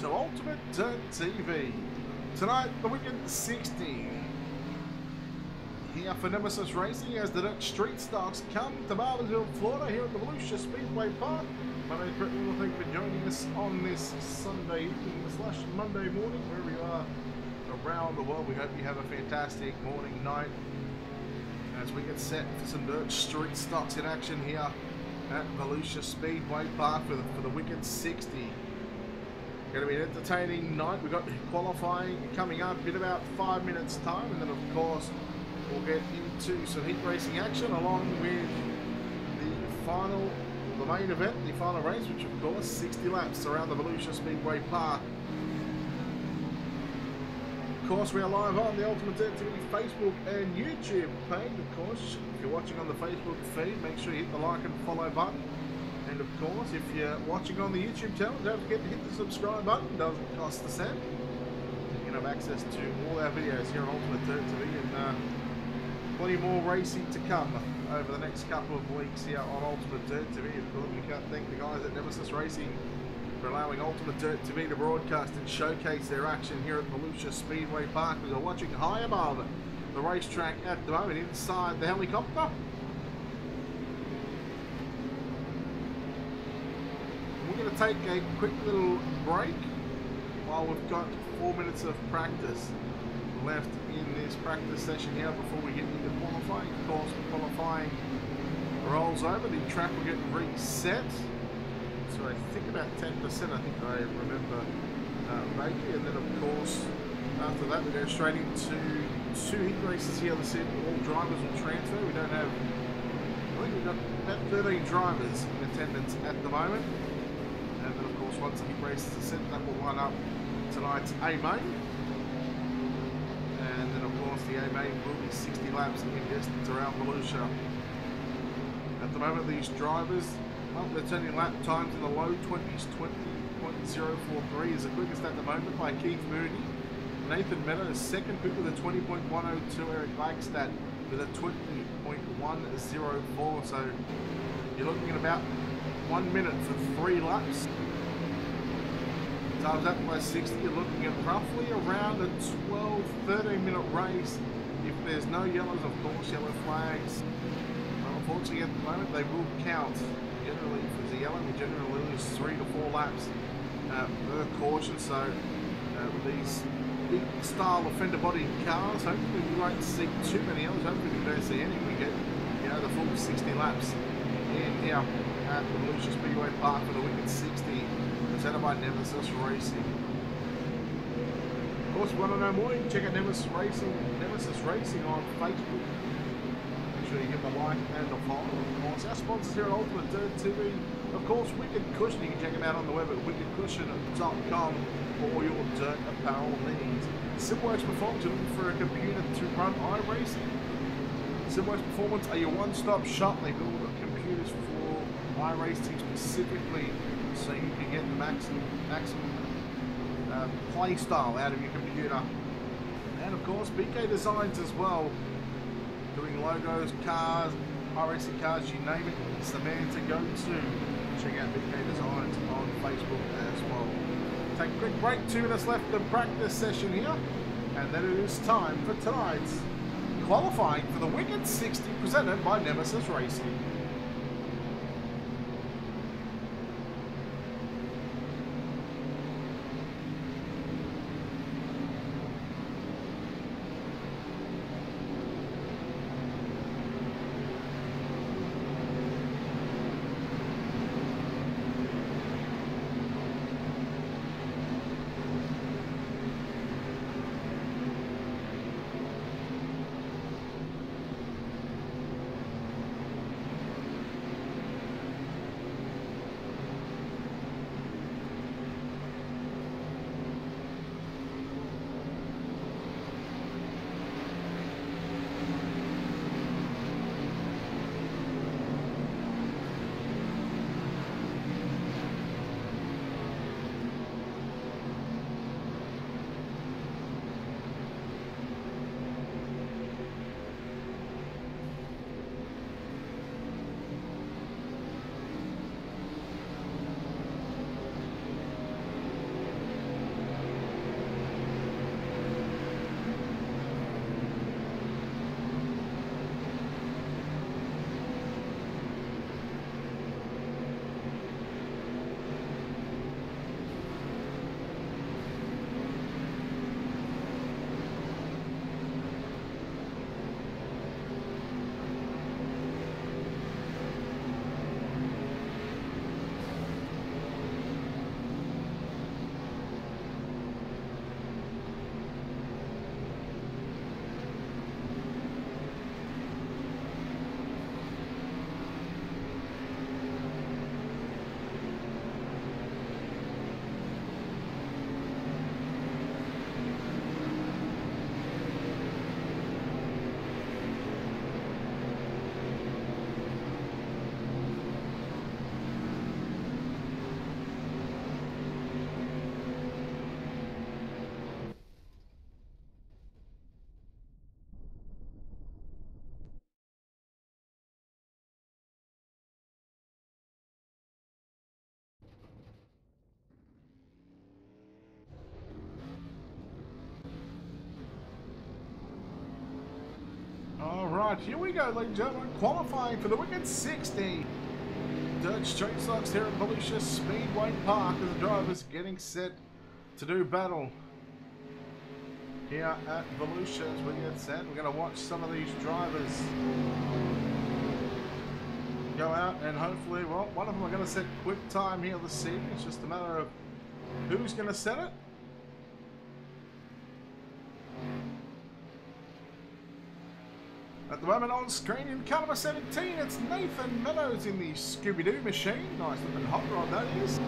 to Ultimate Dirt TV. Tonight, the weekend 60. Here for Nemesis Racing as the Dirt Street Stocks come to Volusia, Florida, here at the Volusia Speedway Park. My name is Brett Little. Thank you for joining us on this Sunday evening / Monday morning, wherever you are around the world. We hope you have a fantastic morning, night, as we get set for some Dirt Street Stocks in action here at Volusia Speedway Park for the weekend 60. Going to be an entertaining night. We've got qualifying coming up in about 5 minutes time, and then of course we'll get into some heat racing action along with the main event, the final race, which of course 60 laps around the Volusia Speedway Park. Of course, we are live on the Ultimate Dirt TV Facebook and YouTube page. Of course, if you're watching on the Facebook feed, make sure you hit the like and follow button. And of course, if you're watching on the YouTube channel, don't forget to hit the subscribe button. It doesn't cost a cent. You can have access to all our videos here on Ultimate Dirt TV, and plenty more racing to come over the next couple of weeks here on Ultimate Dirt TV. Of course, we can't thank the guys at Nemesis Racing for allowing Ultimate Dirt TV to broadcast and showcase their action here at Volusia Speedway Park. We are watching high above the racetrack at the moment inside the helicopter. We're going to take a quick little break while we've got 4 minutes of practice left in this practice session here before we get into qualifying. Of course, qualifying rolls over, the track will get reset. So I think about 10%, I think I remember making, and then of course after that we go straight into 2 heat races here this evening. All drivers will transfer. We don't have, I think we've got about 13 drivers in attendance at the moment. And then of course once the heat races are set, that will line up tonight's A-Main. And then of course the A-Main will be 60 laps in distance around Volusia. At the moment these drivers, well, they're turning lap times in the low 20s. 20.043 is the quickest at the moment by Keith Mooney. Nathan Meadows second, quick with a 20.102. Eric Langstad with a 20.104. So you're looking at about 1 minute for 3 laps. Times that by 60, you're looking at roughly around a 12-13 minute race. If there's no yellows, of course, yellow flags. Well, unfortunately, at the moment, they will count. Generally, if there's a yellow, we generally lose 3 to 4 laps per caution. So, with these big style of fender body cars, hopefully we won't see too many yellows. Hopefully we don't see any. We get, the full 60 laps in here at the Volusia Speedway Park for the weekend 60, presented by Nemesis Racing. Of course, if you want to know more, you can check out Nemesis Racing on Facebook. Make sure you give them a like and a follow. Of course, our sponsors here at Ultimate Dirt TV, of course, Wicked Cushion. You can check them out on the web at wickedcushion.com for all your dirt apparel needs. Simworks Performance, you're looking for a computer to run iRacing. Simworks Performance are your one-stop shop. They build computers for iRacing specifically, so you can get maximum play style out of your computer. And of course, BK Designs as well, doing logos, cars, iRacing cars, you name it, it's the man to go to. Check out BK Designs on Facebook as well. Take a quick break, 2 minutes left of the practice session here, and then it is time for tonight's qualifying for the Wicked 60 presented by Nemesis Racing. Alright, here we go, ladies and gentlemen. Qualifying for the Wicked 60. Dirt Street Stocks here at Volusia Speedway Park as the drivers getting set to do battle here at Volusia as we get set. We're going to watch some of these drivers go out and hopefully, well, one of them are going to set quick time here this evening. It's just a matter of who's going to set it. At the moment on screen in car number 17, it's Nathan Meadows in the Scooby-Doo machine. Nice looking hot rod that is.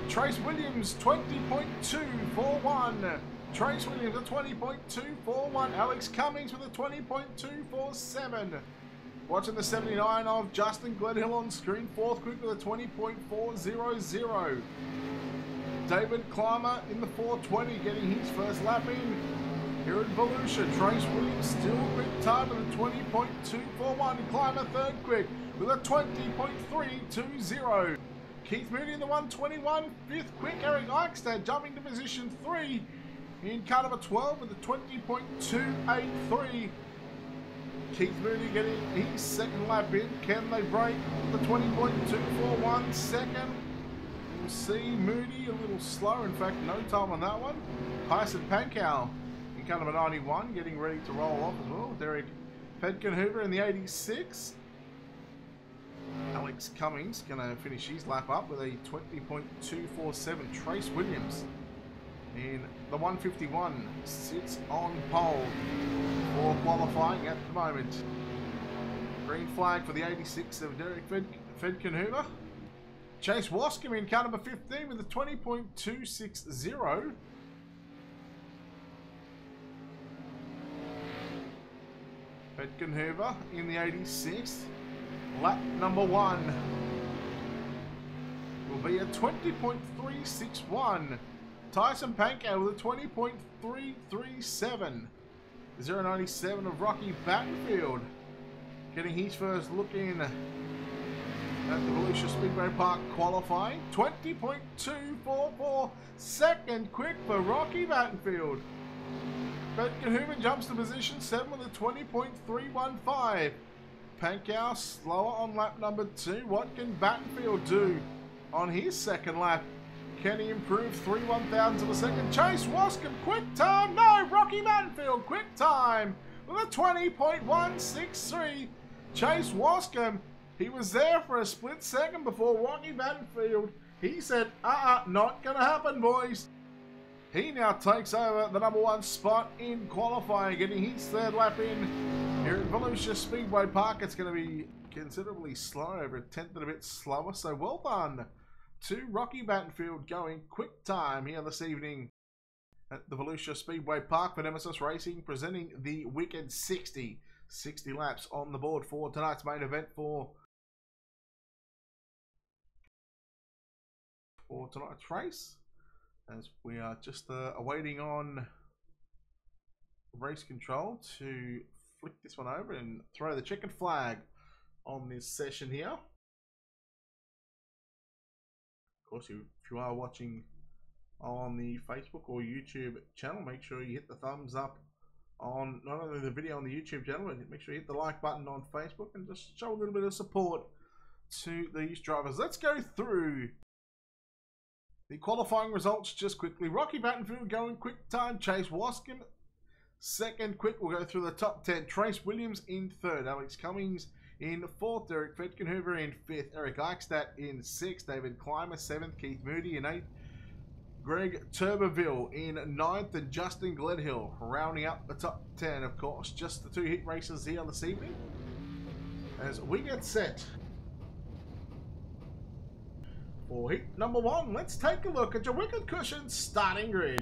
Trace Williams 20.241. Trace Williams at 20.241. Alex Cummings with a 20.247. Watching the 79 of Justin Gledhill on screen, fourth quick with a 20.400. David Clymer in the 420 getting his first lap in. Here at Volusia, Trace Williams still quick time with a 20.241. Clymer third quick with a 20.320. Keith Moody in the 121, fifth quick. Eric Eichstadt jumping to position 3 in car number 12 with a 20.283. Keith Moody getting his second lap in. Can they break the 20.241 second? We'll see. Moody a little slower. In fact, no time on that one. Tyson Pankow in car number 91 getting ready to roll off as well. Derek Fedkenhoover in the 86. Alex Cummings going to finish his lap up with a 20.247. Trace Williams in the 151 sits on pole for qualifying at the moment. Green flag for the 86 of Derek Fedkenhoover. Chase Wascombe in car number 15 with a 20.260. Fedkenhoover in the 86th. Lap number 1 will be a 20.361. Tyson Pankow with a 20.337. 097 of Rocky Battenfield getting his first look in at the Volusia Speedway Park qualifying. 20.244. Second quick for Rocky Battenfield. Fedkenhoover jumps to position 7 with a 20.315. Pankow slower on lap number 2. What can Battenfield do on his second lap? Can he improve 3/1000ths of a second? Chase Wascombe, quick time. No, Rocky Battenfield, quick time with a 20.163. Chase Wascombe, he was there for a split second before Rocky Battenfield. He said, not going to happen, boys. He now takes over the number 1 spot in qualifying, getting his third lap in here at Volusia Speedway Park. It's going to be considerably slow, over a tenth and a bit slower. So well done to Rocky Battenfield going quick time here this evening at the Volusia Speedway Park for Nemesis Racing, presenting the Wicked 60. 60 laps on the board for tonight's main event for tonight's race. As we are just awaiting on race control to flick this one over and throw the checkered flag on this session here. Of course, if you are watching on the Facebook or YouTube channel, make sure you hit the thumbs up on not only the video on the YouTube channel, but make sure you hit the like button on Facebook and just show a little bit of support to these drivers. Let's go through the qualifying results just quickly. Rocky Battenfield going quick time. Chase Wascombe second quick. We'll go through the top 10. Trace Williams in third. Alex Cummings in fourth. Derek Fedkenhoover in fifth. Eric Eichstadt in sixth. David Clymer seventh. Keith Moody in eighth. Greg Turbeville in ninth. And Justin Gledhill rounding up the top 10. Of course, just the 2 heat races here this evening as we get set for heat number 1. Let's take a look at your Wicked Cushion starting grid.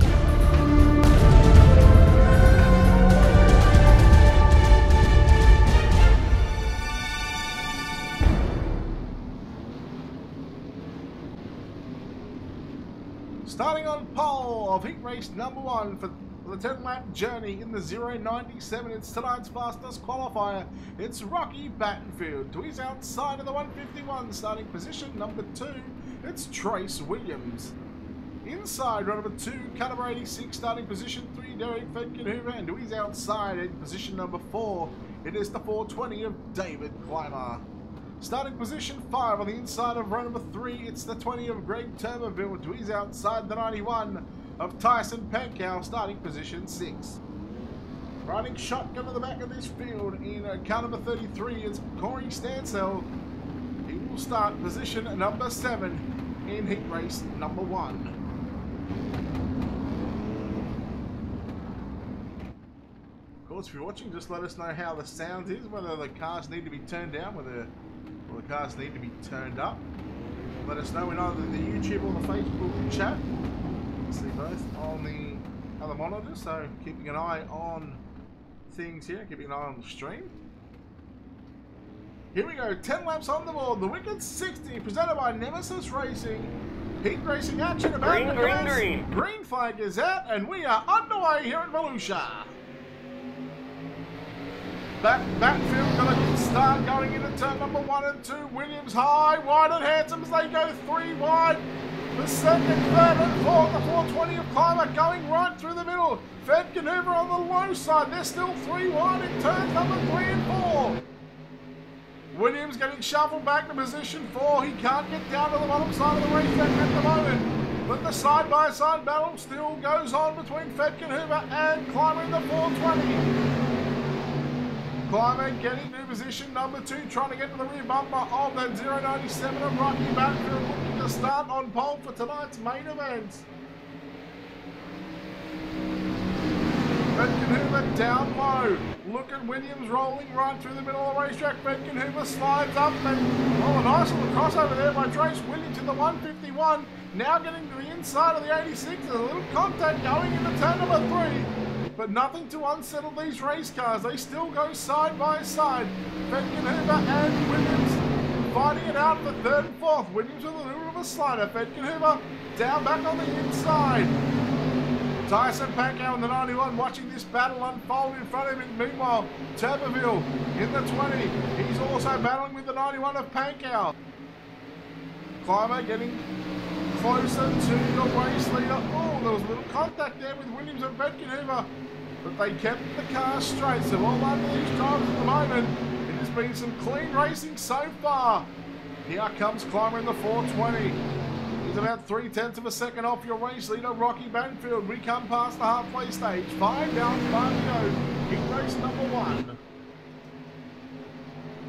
Starting on pole of heat race number 1 for the 10-lap journey in the 0.97. It's tonight's fastest qualifier. It's Rocky Battenfield. To his outside of the 151, starting position number 2. It's Trace Williams. Inside, run number 2, car number 86, starting position 3, Derek Fedkin-Hoover, and he's outside in position number 4. It is the 420 of David Clymer. Starting position 5 on the inside of row number 3, it's the 20 of Greg Turberville. Dwee's outside the 91 of Tyson Pankow, starting position 6. Riding shotgun to the back of this field in car number 33 is Corey Stansell. He will start position number 7 in heat race number 1. Of course, if you're watching, just let us know how the sound is, whether the cars need to be turned down, whether the cars need to be turned up. Let us know in either the YouTube or the Facebook chat. See both on the other monitor, so keeping an eye on things here, keeping an eye on the stream. Here we go, 10 laps on the board, the Wicked 60, presented by Nemesis Racing. Heat racing action about to commence. Green flag is out, and we are underway here at Volusia. Backfield got a good start going into turn number 1 and 2. Williams high, wide and handsome as they go 3 wide. The second, third and fourth, the 420 of Clymer going right through the middle. Fedkin-Hoover on the low side. They're still 3 wide in turns number 3 and 4. Williams getting shuffled back to position 4. He can't get down to the bottom side of the racetrack at the moment. But the side-by-side battle still goes on between Fedkin-Hoover and Clymer in the 420. Clymer getting to position number 2, trying to get to the rear bumper of that 097 of Rocky Backfield, looking to start on pole for tonight's main event. Fedkin-Hoover down low. Look at Williams rolling right through the middle of the racetrack. Fedkin-Hoover slides up and, a nice little crossover there by Trace Williams in the 151. Now getting to the inside of the 86. There's a little contact going into turn number 3. But nothing to unsettle these race cars. They still go side by side. Fedkin-Hoover and Williams fighting it out for 3rd and 4th. Williams with a little bit of a slider. Fedkin-Hoover down back on the inside. Tyson Pankow in the 91 watching this battle unfold in front of him. Meanwhile, Turberville in the 20. He's also battling with the 91 of Pankow. Clymer getting closer to the race leader. Oh, there was a little contact there with Williams and Fedkin-Hoover, but they kept the car straight. So well done to these drivers at the moment. It has been some clean racing so far. Here comes Clymer in the 420. He's about 3/10 of a second off your race leader, Rocky Banfield. We come past the halfway stage. 5 down, 5 to go. Heat race number 1.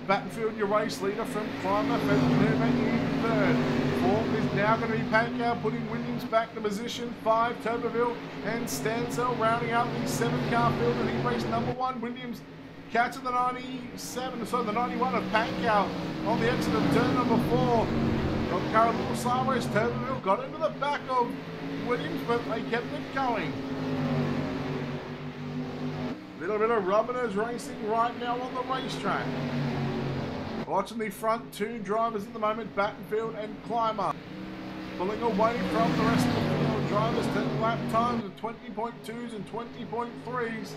Battenfield, your race leader from Clymer. Fedkin-Hoover in 3rd. 4th is now going to be Pankow, putting Williams back to position 5. Turberville and Stansell rounding out the 7-car field in heat race number 1. Williams catching the 97, so the 91 of Pankow on the exit of turn number 4. Got the car a little sideways. Turberville got into the back of Williams, but they kept it going. Little bit of rubbernose racing right now on the racetrack. Watching the front 2 drivers at the moment, Battenfield and Clymer. Pulling away from the rest of the field. Drivers 10 lap times of 20.2s and 20.3s.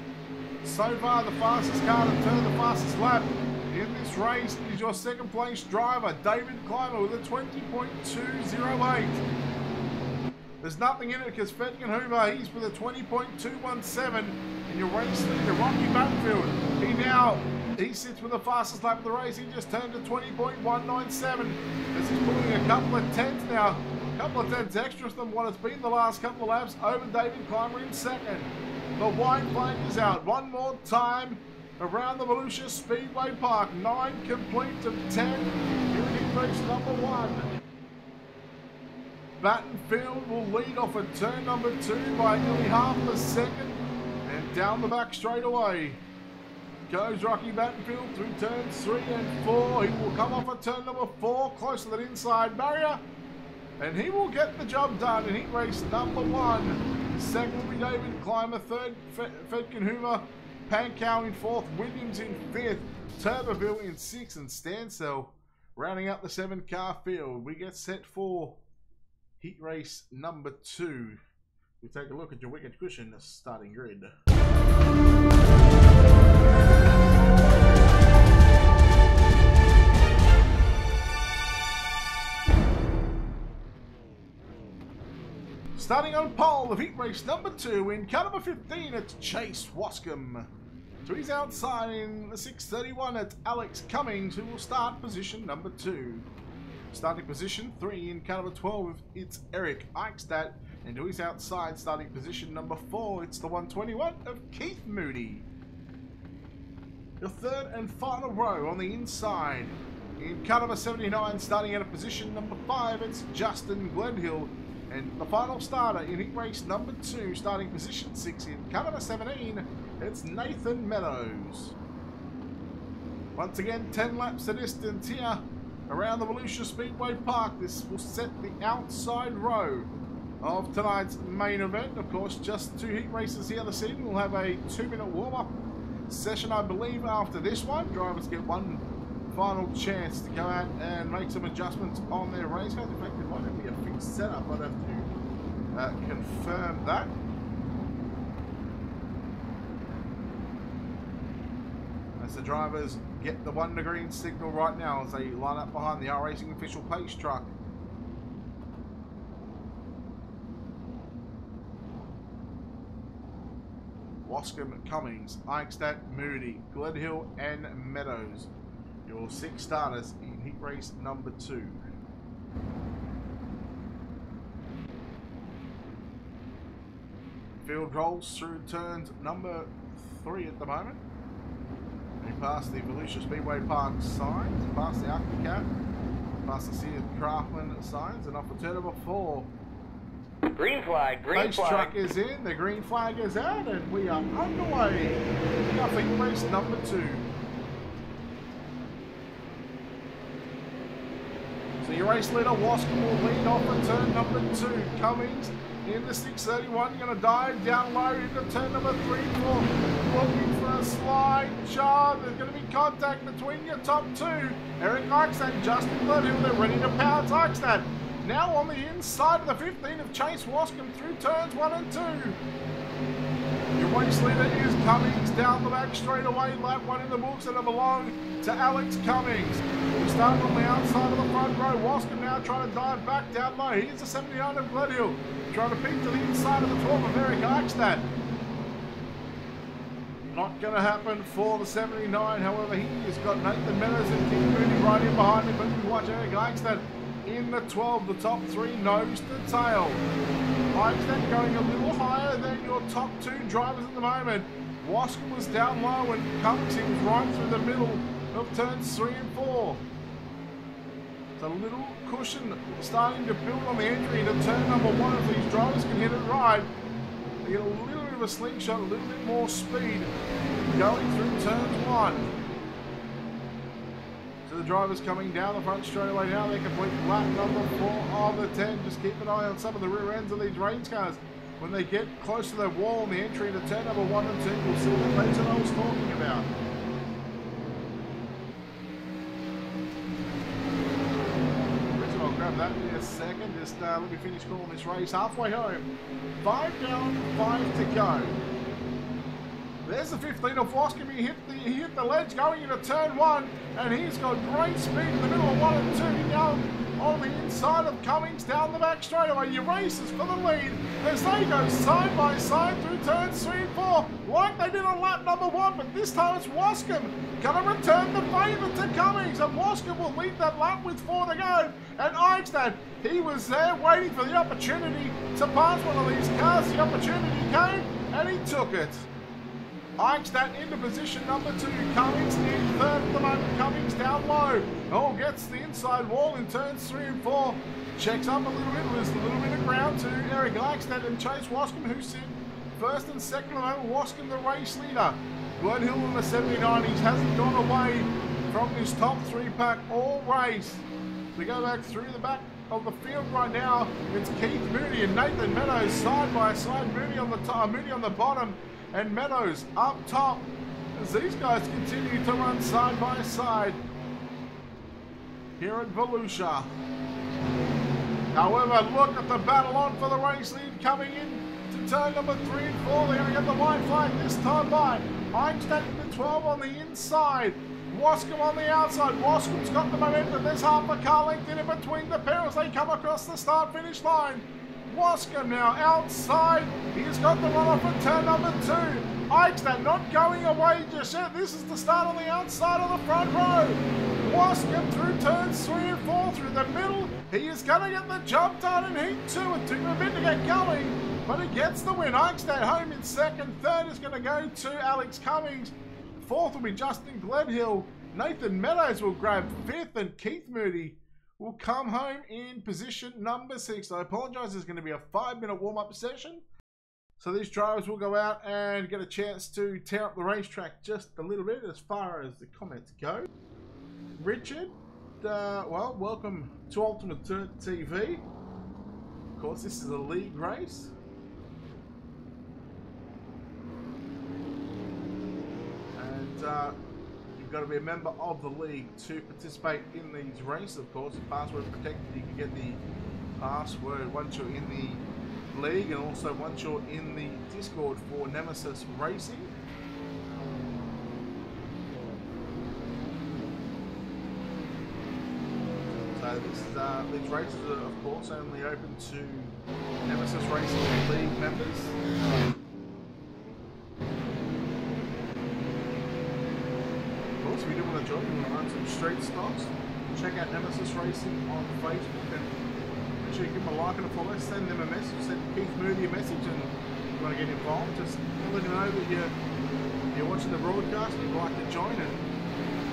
So far, the fastest car to turn the fastest lap in this race is your 2nd place driver, David Clymer, with a 20.208. There's nothing in it because Fedkin-Hoover, he's with a 20.217. And your race leader, Rocky Backfield, he sits with the fastest lap of the race. He just turned to 20.197. This is pulling a couple of tenths now. A couple of tenths extra than what it's been the last couple of laps over David Clymer in 2nd. The white flag is out. One more time around the Volusia Speedway Park. 9 complete of 10 here in race number 1. Battenfield will lead off at turn number 2 by nearly half a second. And down the back straight away goes Rocky Battenfield through turns 3 and 4. He will come off at turn number 4, close to that inside barrier. And he will get the job done in heat race number 1. 2nd will be David Clymer, 3rd Fedkin-Hoover, Pankow in 4th, Williams in 5th, Turberville in 6th, and Stansell rounding out the 7-car field. We get set for heat race number 2. We take a look at your wicked cushion starting grid. Starting on pole of heat race number 2 in car number 15, it's Chase Wascombe. To his outside in the 6:31, it's Alex Cummings, who will start position number 2. Starting position 3 in car number 12, it's Eric Eichstadt. And to his outside, starting position number 4, it's the 121 of Keith Moody. Your third and final row on the inside. In car number 79, starting out of position number 5, it's Justin Glenhill. And the final starter in heat race number 2, starting position 6 in car number 17, it's Nathan Meadows. Once again, 10 laps the distance here around the Volusia Speedway Park. This will set the outside row of tonight's main event. Of course, just 2 heat races here this evening. We'll have a 2-minute warm-up session, I believe, after this one. Drivers get one final chance to go out and make some adjustments on their race cars. In fact, it might not be a fixed setup. I'd have to confirm that. As the drivers get the 1 green signal right now as they line up behind the R-Racing official pace truck. Wascombe, Cummings, Eichstadt, Moody, Glenhill and Meadows. Your 6 starters in heat race number 2. Field rolls through turns number 3 at the moment. We pass the Volusia Speedway Park signs, past the Arctic, past the Sears Craftman signs, and off the turn number 4. Green flag, green Pace flag. truck is in, the green flag is out, and we are underway. Now for heat race number 2. So your race leader, Wascombe, will lead off at turn number 2. Cummings in the 6:31, going to dive down low into turn number 3, 4. Looking for a slide charge. There's going to be contact between your top 2. Eric Eichstadt and Justin Glenhill, they're ready to pounce Eichstadt. Now on the inside of the 15 of Chase Wascombe through turns 1 and 2. Your race leader is Cummings down the back straight away. Lap 1 in the books, and it belongs to Alex Cummings. We start on the outside of the front row. Wascombe now trying to dive back down low. Here's the 79 of Glenhill, trying to peek to the inside of the 12 of Eric Eichstadt. Not going to happen for the 79. However, he has got Nathan Meadows and King Moody right in behind him. But we watch Eric Eichstadt in the 12, the top 3 nose to tail. Eichstadt going a little higher than your top 2 drivers at the moment. Wascombe was down low and Cummings was right through the middle of turns 3 and 4. It's a little cushion starting to build on the entry into turn number 1 if these drivers can hit it right. They get a little bit of a slingshot, a little bit more speed going through turns 1. The drivers coming down the front straight away now. They complete lap number 4 of the 10. Just keep an eye on some of the rear ends of these race cars. When they get close to the wall on the entry into turn number 1 and 2, you'll see the things that I was talking about. I'll grab that in a second. Just let me finish calling this race halfway home. 5 down, 5 to go. There's the 15 of Wascombe. He hit the ledge going into turn 1, and he's got great speed in the middle of 1 and 2. Now on the inside of Cummings down the back straightaway. Your races for the lead as they go side by side through turns 3 and 4, like they did on lap number 1, but this time it's Wascombe going to return the favour to Cummings, and Wascombe will lead that lap with 4 to go. And Eichstadt, he was there waiting for the opportunity to pass one of these cars. The opportunity came, and he took it. Eichstadt into position number 2. Cummings in third at the moment. Cummings down low. Oh, gets the inside wall in turns 3 and 4. Checks up a little bit. Loses a little bit of ground to Eric Eichstadt and Chase Wascombe, who sit first and second at the moment. Wascombe the race leader. Glenhill in the 79s hasn't gone away from this top 3 pack all race. We go back through the back of the field right now. It's Keith Moody and Nathan Meadows side by side. Moody on the top, Moody on the bottom, and Meadows up top as these guys continue to run side by side here at Volusia. However, look at the battle on for the race lead coming in to turn number 3 and 4. They're going to get the white flag this time by Eichstadt in the 12 on the inside. Wascombe on the outside. Wascombe's got the momentum. There's half a car length in between the pair as they come across the start-finish line. Waska now outside. He's got the run off at turn number 2. Eichstadt not going away just yet. This is the start on the outside of the front row. Waska through turns 3 and 4 through the middle. He is going to get the job done in heat 2. It took him a bit to get going, but he gets the win. Eichstadt home in second. Third is going to go to Alex Cummings. Fourth will be Justin Gledhill. Nathan Meadows will grab 5th, and Keith Moody will come home in position number 6. I apologise, there's going to be a 5-minute warm-up session. So these drivers will go out and get a chance to tear up the racetrack just a little bit as far as the comments go. Richard, well, welcome to Ultimate Dirt TV. Of course, this is a league race. And you've got to be a member of the league to participate in these races. Of course, password protected. You can get the password once you're in the league, and also once you're in the Discord for Nemesis Racing. So these races are of course only open to Nemesis Racing League members. If you do want to join, you want to run some street stocks, check out Nemesis Racing on Facebook, and make sure you give them a like and a follow. Send them a message, send Keith Moody a message, and if you want to get involved, just let him know that you're watching the broadcast and you'd like to join, and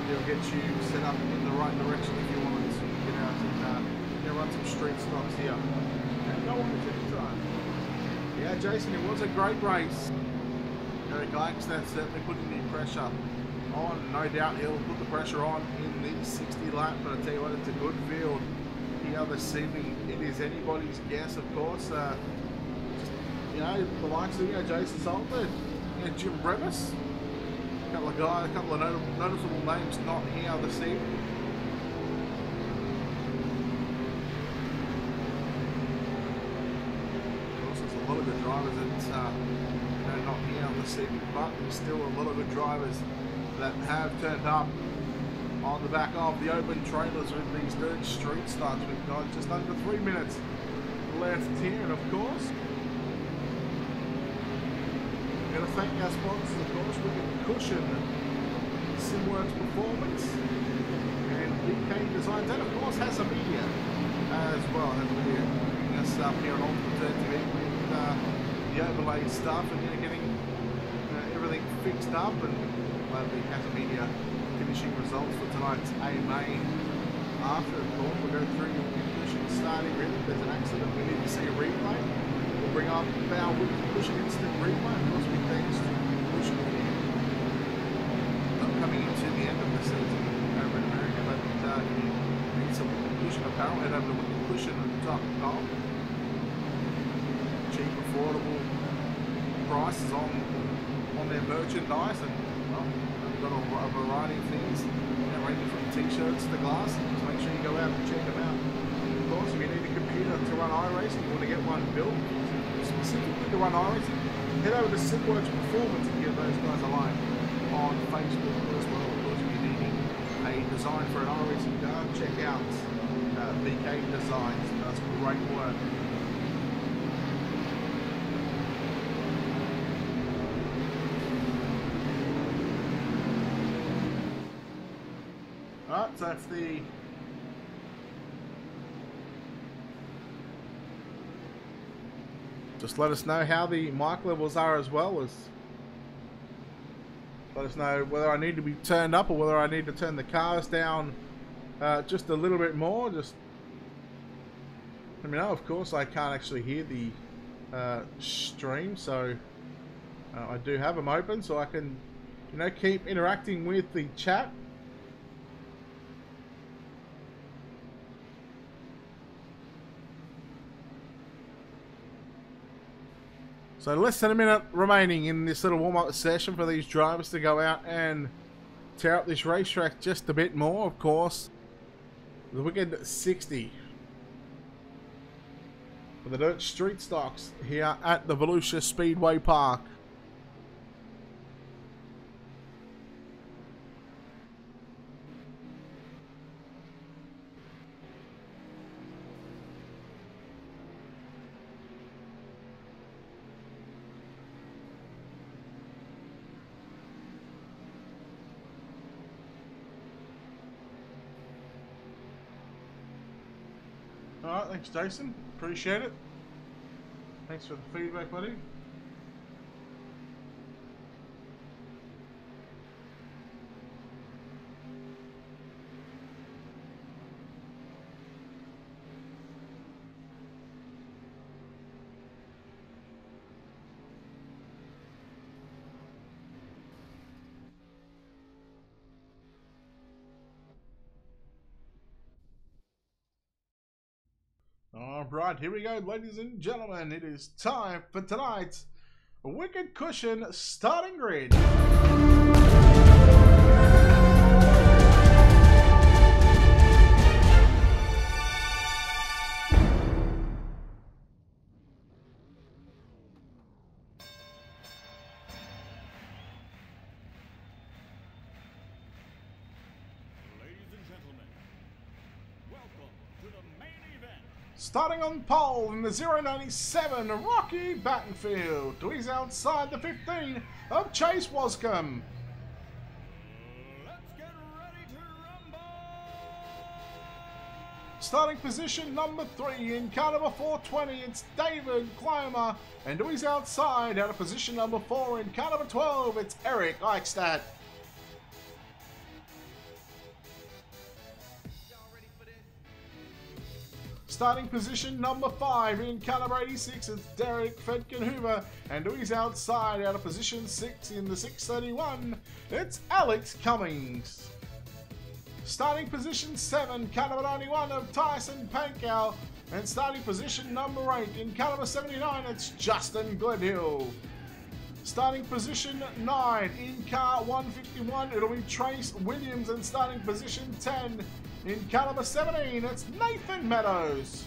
he'll get you set up in the right direction if you want to get out and run some street stocks here. And no one was anytime. Yeah, Jason, it was a great race. Eric Eichstadt certainly putting the pressure on. No doubt he'll put the pressure on in the 60 lap, but I tell you what, it's a good field here this evening. It is anybody's guess, of course. You know, the likes of Jason Salter, Jim Brevis, a couple of guys, a couple of noticeable names not here this evening. Of course, there's a lot of good drivers that not here this evening, but there's still a lot of good drivers that have turned up on the back of the open trailers with these dirt street starts. We've got just under 3 minutes left here, and of course, we're going to thank our sponsors, of course, we can cushion Simworks Performance and BK Designs, and of course Hassa Media as well. Hassa Media bringing us up here on Ultimate Dirt TV with the overlay stuff and getting everything fixed up, and the Hassa Media finishing results for tonight's A main. After, of course, we'll go through your cushion starting grid. If there's an accident, we need to see a replay. We'll bring up our cushion instant replay. Of course, big thanks to cushion coming into the end of the season over in America. But if you need some cushion apparel, head over to cushion.com. Cheap, affordable prices on their merchandise, and well, we've got a variety of things, ranging from t-shirts to glasses. So make sure you go out and check them out. Of course, if you need a computer to run iRacing, you want to get one built specifically to run iRacing, head over to Simworks Performance and give those guys a like on Facebook as well. Of course, if you're needing a design for an iRacing car, check out BK Designs. That's great work. Alright, so if just let us know how the mic levels are, as well as let us know whether I need to be turned up or whether I need to turn the cars down just a little bit more. Just let me know. Of course, I can't actually hear the stream, so I do have them open so I can, keep interacting with the chat. So less than a minute remaining in this little warm-up session for these drivers to go out and tear up this racetrack just a bit more. Of course, the wicked 60 for the dirt street stocks here at the Volusia Speedway Park. Alright, thanks Jason. Appreciate it. Thanks for the feedback, buddy. Alright, here we go, ladies and gentlemen. It is time for tonight's Wicked Cushion starting grid. Starting on pole in the 097, Rocky Battenfield. He's outside the 15 of Chase Wascombe. Let's get ready to rumble! Starting position number 3 in car number 420, it's David Clymer. And he's outside out of position number 4 in car number 12, it's Eric Eichstadt. Starting position number 5 in car number 86, it's Derek Fedkin-Hoover, and he's outside out of position 6 in the 631, it's Alex Cummings. Starting position 7, car number 91 of Tyson Pankow, and starting position number 8 in car number 79, it's Justin Gledhill. Starting position 9 in car 151, it'll be Trace Williams, and starting position 10 in car number 17, it's Nathan Meadows.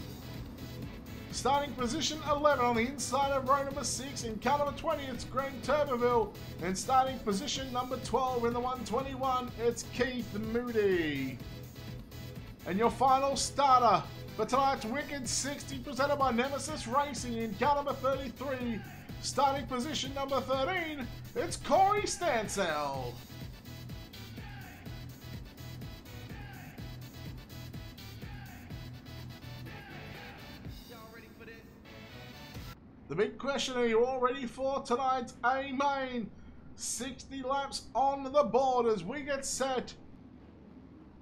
Starting position 11 on the inside of row number 6, in car number 20, it's Greg Turbeville. And starting position number 12 in the 121, it's Keith Moody. And your final starter for tonight's Wicked 60, presented by Nemesis Racing, in car number 33, starting position number 13, it's Corey Stansell. The big question, are you all ready for tonight's A-Main? 60 laps on the board as we get set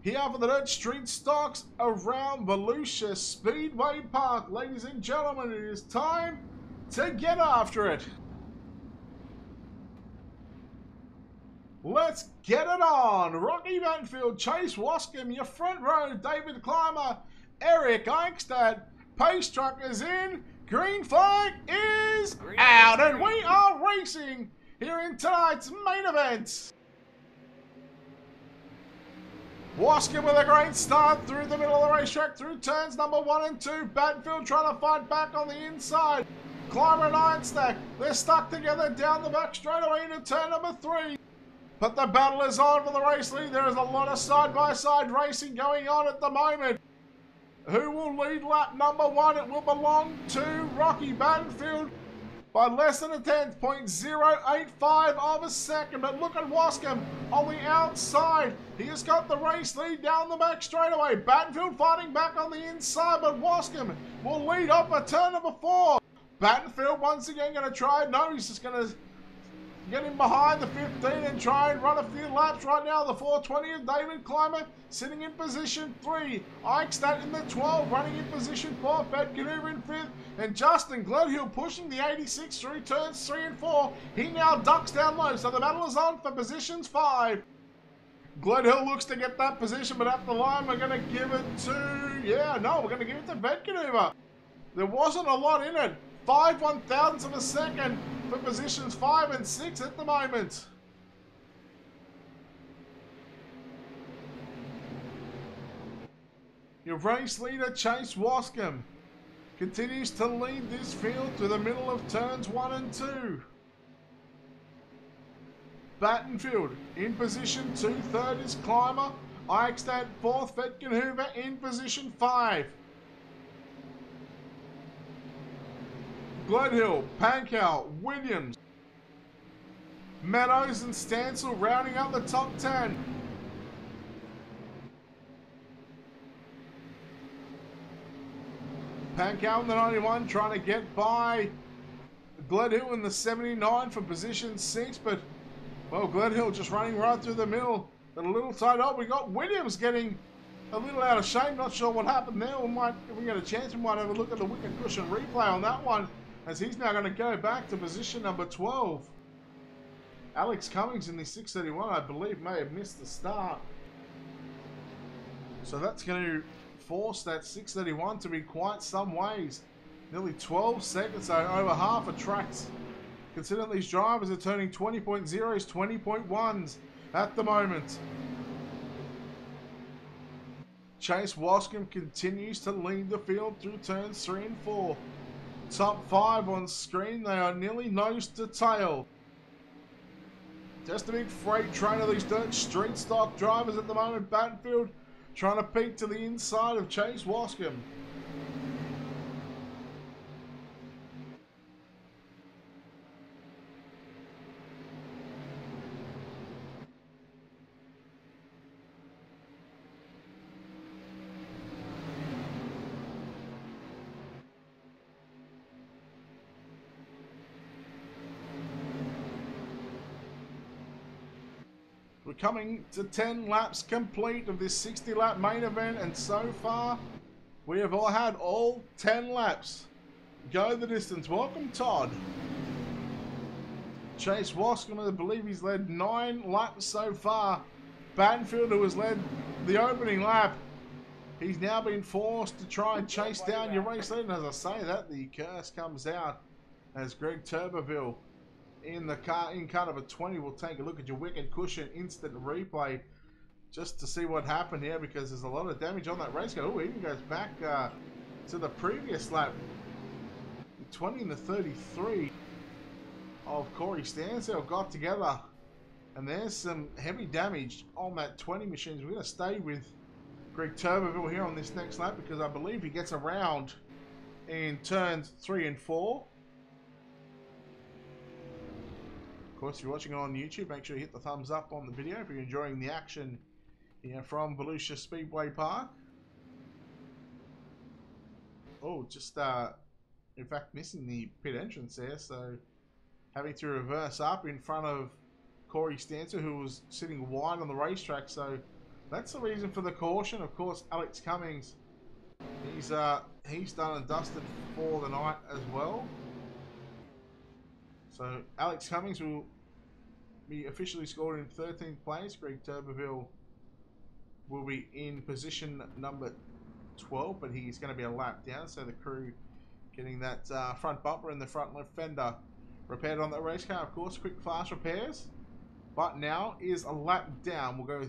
here for the Dirt Street Stocks around Volusia Speedway Park. Ladies and gentlemen, it is time to get after it. Let's get it on. Rocky Battenfield, Chase Wascombe, your front row, David Clymer, Eric Eichstadt, pace truck is in. Green flag is out, and we are racing here in tonight's main event. Wascombe with a great start through the middle of the racetrack, through turns number 1 and 2. Battenfield trying to fight back on the inside. Clymer and Eichstadt, they're stuck together down the back straightaway into turn number 3. But the battle is on for the race lead. There is a lot of side-by-side racing going on at the moment. Who will lead lap number 1? It will belong to Rocky Battenfield by less than a tenth, 0.085 of a second. But look at Wascombe on the outside. He has got the race lead down the back straightaway. Battenfield fighting back on the inside, but Wascombe will lead off at turn number 4. Battenfield once again going to try. No, he's just going to get in behind the 15 and try and run a few laps right now. The 420 of David Clymer sitting in position 3. Eichstadt in the 12, running in position 4. Fedkin-Hoover in 5th. And Justin Gledhill pushing the 86 through turns 3 and 4. He now ducks down low, so the battle is on for positions 5. Gledhill looks to get that position, but up the line we're going to give it to... we're going to give it to Fedkin-Hoover. There wasn't a lot in it. 5 1/1000ths of a second for positions 5 and 6 at the moment. Your race leader, Chase Wascombe, continues to lead this field to the middle of turns 1 and 2. Battenfield in position 2, third is Clymer. Eichstadt 4th, Fedkin-Hoover in position 5. Gledhill, Pankow, Williams, Meadows and Stansell rounding out the top 10. Pankow in the 91 trying to get by Gledhill in the 79 for position 6, but, well, Gledhill just running right through the middle, but a little tight up. We got Williams getting a little out of shape. Not sure what happened there. We might, if we get a chance, we might have a look at the wicket cushion replay on that one, as he's now going to go back to position number 12. Alex Cummings in the 631, I believe, may have missed the start. So that's going to force that 631 to be quite some ways. Nearly 12 seconds, so over half a track's. Considering these drivers are turning 20.0s, 20.1s at the moment. Chase Wascombe continues to lead the field through turns 3 and 4. Top 5 on screen, they are nearly nose to tail. Just a big freight train of these dirt street stock drivers at the moment. Battenfield trying to peek to the inside of Chase Wascombe. We're coming to 10 laps complete of this 60-lap main event, and so far we have all had all 10 laps go the distance. Welcome, Todd. Chase Wascombe, I believe he's led 9 laps so far. Battenfield, who has led the opening lap, he's now been forced to try and chase down your race lead. And as I say that, the curse comes out as Greg Turbeville in the car, in car number 20, will take a look at your wicket cushion instant replay just to see what happened here, because there's a lot of damage on that race car. Oh, it even goes back to the previous lap. The 20 and the 33 of Corey Stansell got together, and there's some heavy damage on that 20 machines. We're going to stay with Greg Turbeville here on this next lap, because I believe he gets around in turns 3 and 4. Of course, if you're watching on YouTube, make sure you hit the thumbs up on the video if you're enjoying the action here from Volusia Speedway Park. Oh, just in fact missing the pit entrance there, so having to reverse up in front of Corey Stancer, who was sitting wide on the racetrack. So that's the reason for the caution. Of course, Alex Cummings, he's done and dusted for the night as well. So Alex Cummings will be officially scored in 13th place. Greg Turbeville will be in position number 12, but he's going to be a lap down. So the crew getting that front bumper and the front left fender repaired on that race car. Of course, quick fast repairs. But now is a lap down. We'll go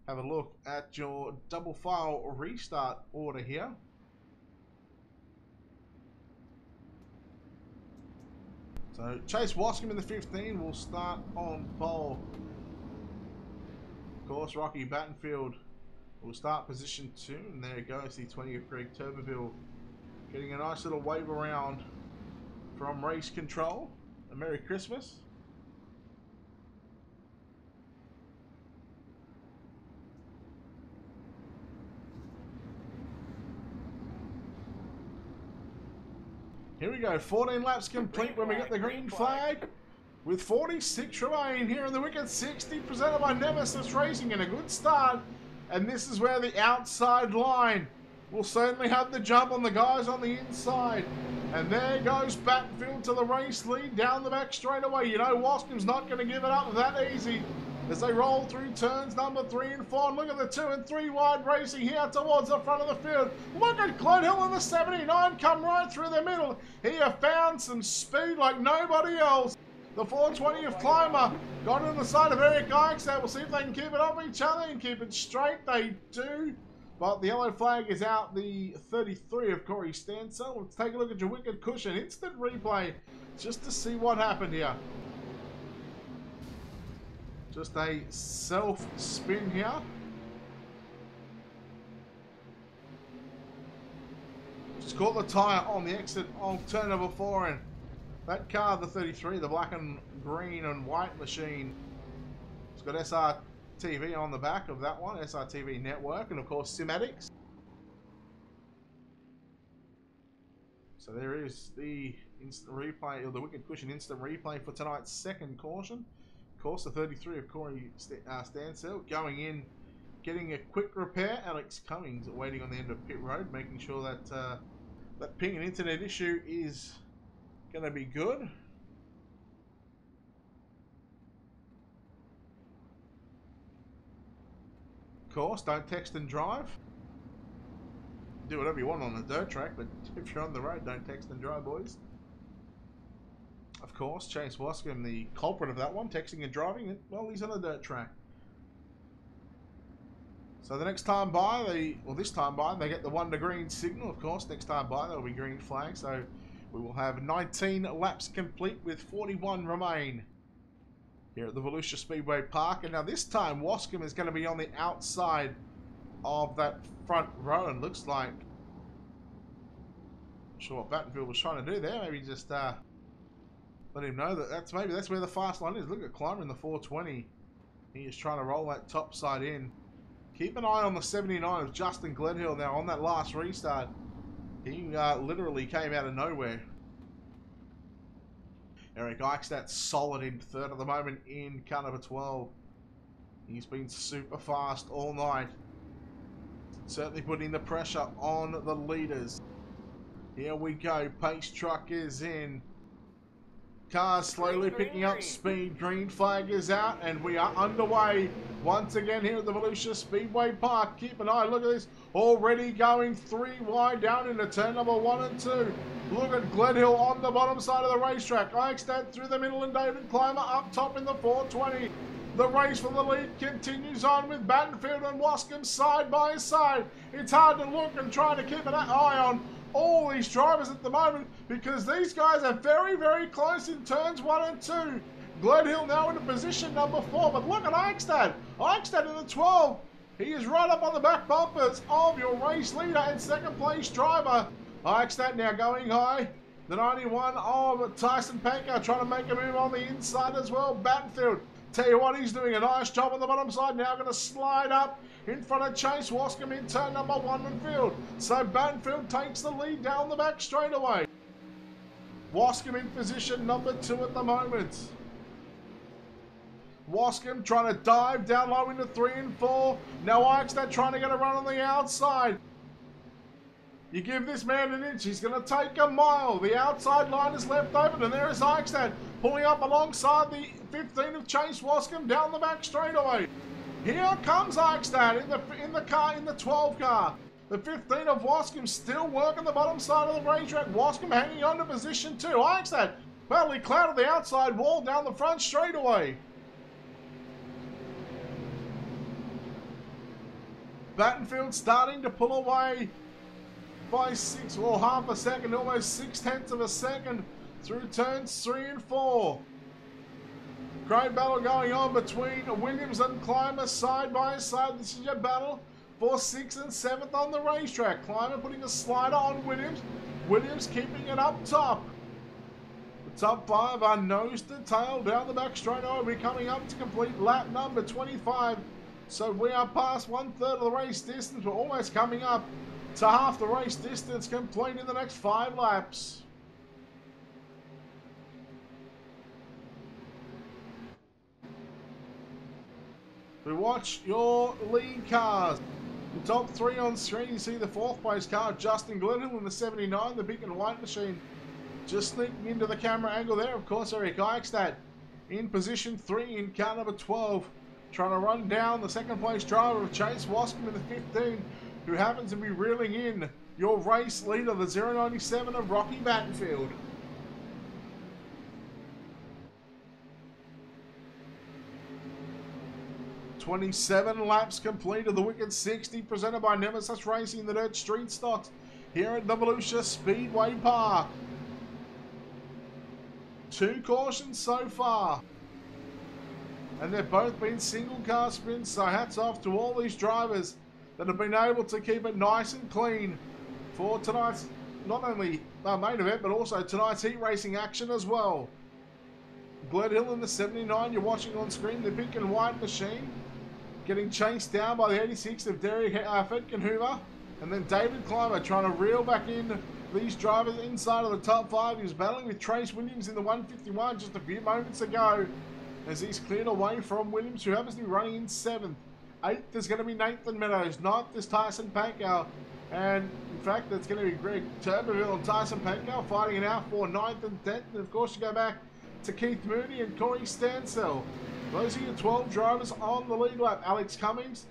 have a look at your double file restart order here. So Chase Wascombe in the 15 will start on pole. Of course, Rocky Battenfield will start position 2, and there goes the 20 of Greg Turbeville getting a nice little wave around from race control. A Merry Christmas. Here we go, 14 laps complete when we get the green flag. With 46 remain here in the wicket, 60 presented by Nemesis Racing, and a good start. And this is where the outside line will certainly have the jump on the guys on the inside. And there goes Battenfield to the race lead down the back straight away. You know Wascombe's not going to give it up that easy as they roll through turns number 3 and 4. And look at the 2 and 3 wide racing here towards the front of the field. Look at Gledhill in the 79 come right through the middle. He has found some speed like nobody else. The 420 of Climber got on the side of Eric Eichstadt. We'll see if they can keep it up with each other and keep it straight. They do. But the yellow flag is out, the 33 of Corey Stancer. Let's take a look at your wicket cushion. Instant replay just to see what happened here. Just a self-spin here. Just caught the tyre on the exit of turn number 4, and that car, the 33, the black and green and white machine, it's got SRTV on the back of that one, SRTV network, and of course Simatics. So there is the instant replay, or the Wicked Cushion instant replay for tonight's second caution. Of course, the 33 of Corey Stansell going in, getting a quick repair. Alex Cummings waiting on the end of pit road, making sure that that ping and internet issue is going to be good. Of course, don't text and drive. Do whatever you want on the dirt track, but if you're on the road, don't text and drive, boys. Of course, Chase Wascombe, the culprit of that one, texting and driving. Well, he's on a dirt track. So the next time by, this time by, they get the 1 to green signal. Of course, next time by, there will be green flag. So we will have 19 laps complete with 41 remain here at the Volusia Speedway Park. And now this time, Wascombe is going to be on the outside of that front row. And looks like, not sure what Battenfield was trying to do there. Maybe just let him know that maybe that's where the fast line is. Look at Clymer in the 420. He is trying to roll that top side in. Keep an eye on the 79 of Justin Gledhill now on that last restart. He literally came out of nowhere. Eric Eichstadt solid in third at the moment in car number 12. He's been super fast all night. Certainly putting the pressure on the leaders. Here we go. Pace truck is in. Cars slowly picking up speed. Green flag is out and we are underway once again here at the Volusia Speedway Park. Keep an eye, look at this, already going 3 wide down into turn number 1 and 2. Look at Gledhill on the bottom side of the racetrack. Eichstadt through the middle and David Clymer up top in the 420. The race for the lead continues on with Battenfield and Wascombe side by side. It's hard to look and try to keep an eye on all these drivers at the moment because these guys are very, very close in turns 1 and 2. Gledhill now into position number 4, but look at Eichstadt. Eichstadt in the 12. He is right up on the back bumpers of your race leader and second place driver. Eichstadt now going high. The 91 of Tyson Panker trying to make a move on the inside as well. Battenfield, tell you what, he's doing a nice job on the bottom side. Now going to slide up in front of Chase Wascombe in turn number 1 and field. So Battenfield takes the lead down the back straightaway. Wascombe in position number 2 at the moment. Wascombe trying to dive down low into 3 and 4. Now Eichstadt trying to get a run on the outside. You give this man an inch, he's going to take a mile. The outside line is left open and there is Eichstadt pulling up alongside the 15 of Chase Wascombe down the back straightaway. Here comes Eichstadt in the 12 car. The 15 of Wascombe still working the bottom side of the racetrack. Wascombe hanging on to position 2. Eichstadt badly clouded the outside wall down the front straightaway. Battenfield starting to pull away by half a second, almost 0.6 of a second through turns 3 and 4. Great battle going on between Williams and Clymer side by side. This is your battle for 6th and 7th on the racetrack. Clymer putting a slider on Williams. Williams keeping it up top. The top 5 are nose to tail down the back straightaway. We're coming up to complete lap number 25. So we are past 1/3 of the race distance. We're almost coming up to half the race distance complete in the next 5 laps. We watch your lead cars. The top 3 on screen, you see the 4th place car, Justin Gledhill in the 79, the big and white machine. Just sneaking into the camera angle there, of course, Eric Eichstadt in position 3 in car number 12. Trying to run down the 2nd place driver of Chase Wascombe in the 15, who happens to be reeling in your race leader, the 097 of Rocky Battenfield. "27 laps completed, the Wicked 60 presented by Nemesis Racing, the Dirt Street Stocks here at the Volusia Speedway Park. 2 cautions so far. And they've both been single car sprints, so hats off to all these drivers that have been able to keep it nice and clean for tonight's, not only main event, but also tonight's heat racing action as well. Gledhill in the 79, you're watching on screen, the pink and white machine, getting chased down by the 86 of Derek Fetkenhoover. And then David Clymer trying to reel back in these drivers inside of the top 5. He was battling with Trace Williams in the 151 just a few moments ago, as he's cleared away from Williams, who happens to be running in 7th. 8th is going to be Nathan Meadows. 9th is Tyson Pankow. And in fact, that's going to be Greg Turbeville and Tyson Pankow fighting it out for 9th and 10th. And of course, you go back to Keith Mooney and Corey Stansell. Those are your 12 drivers on the lead lap. Alex Cummings,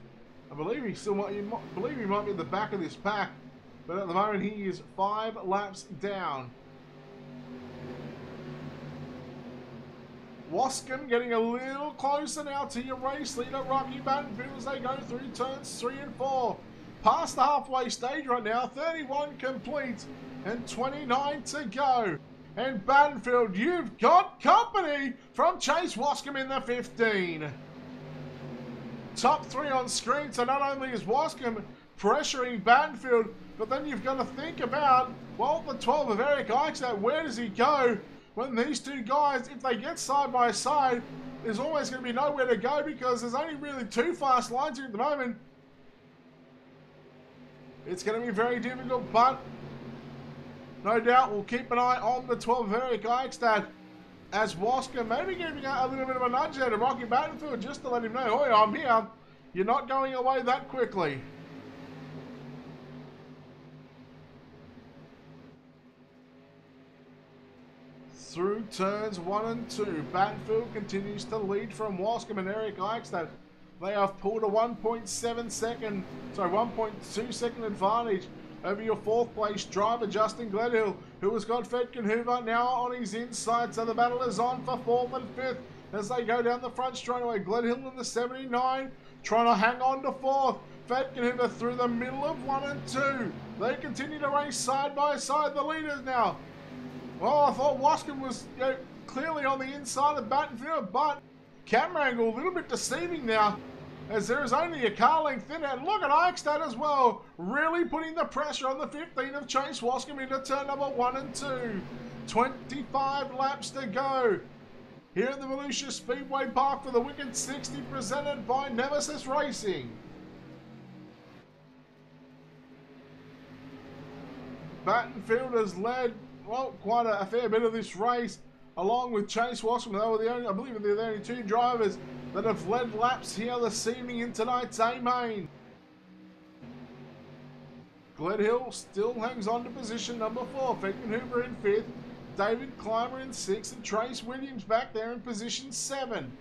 I believe he might be at the back of this pack, but at the moment he is 5 laps down. Wascombe getting a little closer now to your race leader, Rocky Battenfield, as they go through turns 3 and 4. Past the halfway stage right now, 31 complete and 29 to go. And Battenfield, you've got company from Chase Wascombe in the 15. Top 3 on screen, so not only is Wascombe pressuring Battenfield, but then you've got to think about, well, the 12 of Eric Eichstadt, where does he go when these two guys, if they get side by side, there's always going to be nowhere to go because there's only really 2 fast lines here at the moment. It's going to be very difficult, but no doubt we'll keep an eye on the 12 of Eric Eichstadt as Wascombe maybe giving a little bit of a nudge there to Rocky Battenfield just to let him know, "Oi, I'm here. You're not going away that quickly." Through turns 1 and 2, Battenfield continues to lead from Wascombe and Eric Eichstadt. They have pulled a 1.2 second advantage over your 4th place driver, Justin Gledhill, who has got Fedkin Hoover now on his inside. So the battle is on for 4th and 5th as they go down the front straightaway. Gledhill in the 79, trying to hang on to 4th. Fedkin Hoover through the middle of 1 and 2. They continue to race side by side, the leaders now. Well, I thought Wascombe was clearly on the inside of Battenfield, but camera angle a little bit deceiving now, as there is only a car length in it. And look at Eichstadt as well, really putting the pressure on the 15 of Chase Wascombe into turn number 1 and 2. 25 laps to go here at the Volusia Speedway Park for the Wicked 60, presented by Nemesis Racing. Battenfield has led, well, quite a fair bit of this race, along with Chase Wascombe. They were the only, I believe they're the only 2 drivers that have led laps here this evening in tonight's A-Main. Gledhill still hangs on to position number 4. Fedkin Hoover in 5th. David Clymer in 6th. And Trace Williams back there in position 7.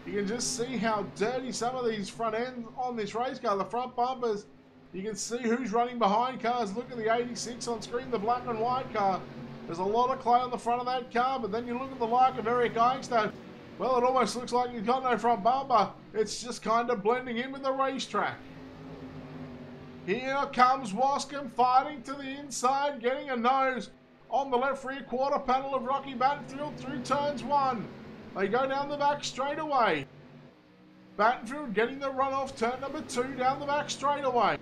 You can just see how dirty some of these front ends on this race car, the front bumpers. You can see who's running behind cars. Look at the 86 on screen, the black and white car. There's a lot of clay on the front of that car, but then you look at the like of Eric Eichstadt. Well, it almost looks like he's got no front bumper. It's just kind of blending in with the racetrack. Here comes Wascombe fighting to the inside, getting a nose on the left rear quarter panel of Rocky Battenfield through turns 1. They go down the back straightaway. Battenfield getting the run off turn number 2 down the back straightaway.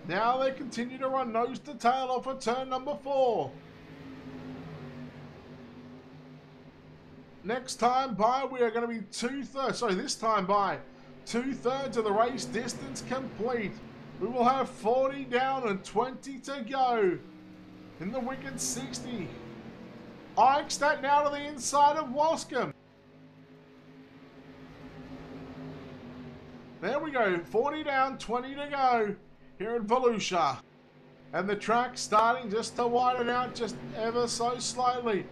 Now they continue to run nose to tail off at turn number 4. Next time by, we are going to be this time by 2/3 of the race distance complete. We will have 40 down and 20 to go in the Wicked 60. Eichstadt now to the inside of Wascombe. There we go, 40 down, 20 to go here at Volusia. And the track starting just to widen out just ever so slightly.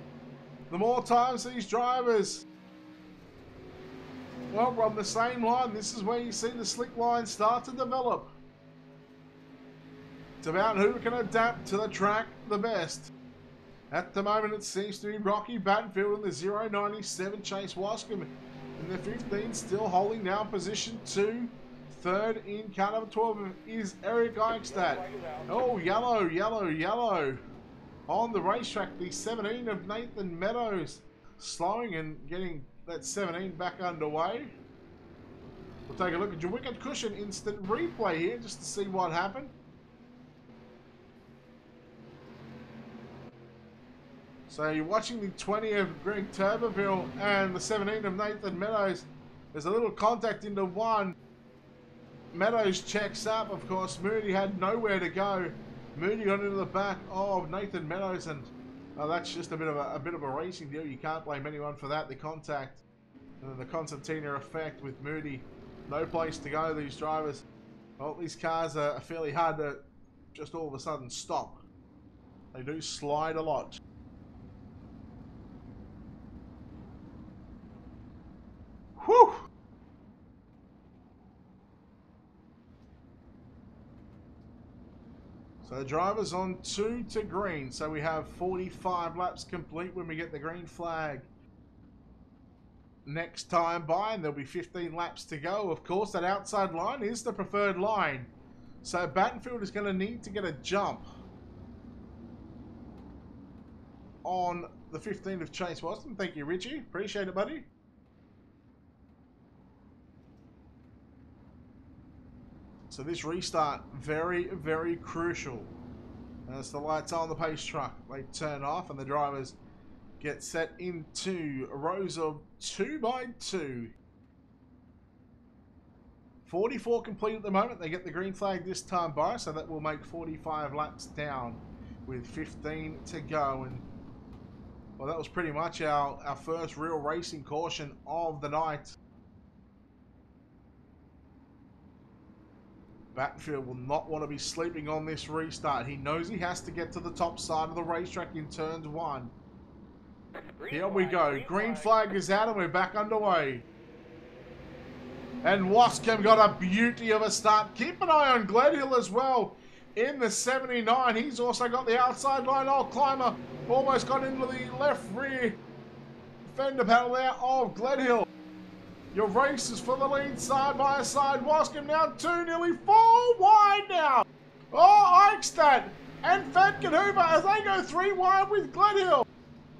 The more times these drivers, well, we're on the same line. This is where you see the slick line start to develop. It's about who can adapt to the track the best. At the moment, it seems to be Rocky Battenfield in the 097, Chase Wascombe in the 15, still holding down position 2. Third in car number 12 is Eric Eichstadt. Oh, yellow, yellow, yellow. On the racetrack, the 17 of Nathan Meadows, slowing and getting that 17 back underway. We'll take a look at your Wicked Cushion instant replay here just to see what happened. So you're watching the 20 of Greg Turbeville and the 17 of Nathan Meadows. There's a little contact into 1. Meadows checks up. Of course, Moody had nowhere to go. Moody got into the back of Nathan Meadows, and that's just a bit of a racing deal. You can't blame anyone for that. The contact, and the concertina effect with Moody. No place to go. These drivers. Well, these cars are fairly hard to just all of a sudden stop. They do slide a lot. Whew! So the driver's on 2 to green. So we have 45 laps complete when we get the green flag next time by, and there'll be 15 laps to go. Of course, that outside line is the preferred line. So Battenfield is going to need to get a jump on the 15 of Chase Watson. Thank you, Richie. Appreciate it, buddy. So this restart, very, very crucial. As the lights on the pace truck, they turn off and the drivers get set into rows of 2 by 2. 44 complete at the moment. They get the green flag this time by, so that will make 45 laps down with 15 to go. And well, that was pretty much our first real racing caution of the night. Battenfield will not want to be sleeping on this restart. He knows he has to get to the top side of the racetrack in turns 1. Here we go. Green flag is out and we're back underway. And Wascombe got a beauty of a start. Keep an eye on Gledhill as well in the 79. He's also got the outside line. Oh, Climber almost got into the left rear fender panel there of Gledhill. Your race is for the lead side by side. Wascombe now 2, nearly 4 wide now. Oh, Eichstadt and Fetkenhoover as they go 3 wide with Gledhill.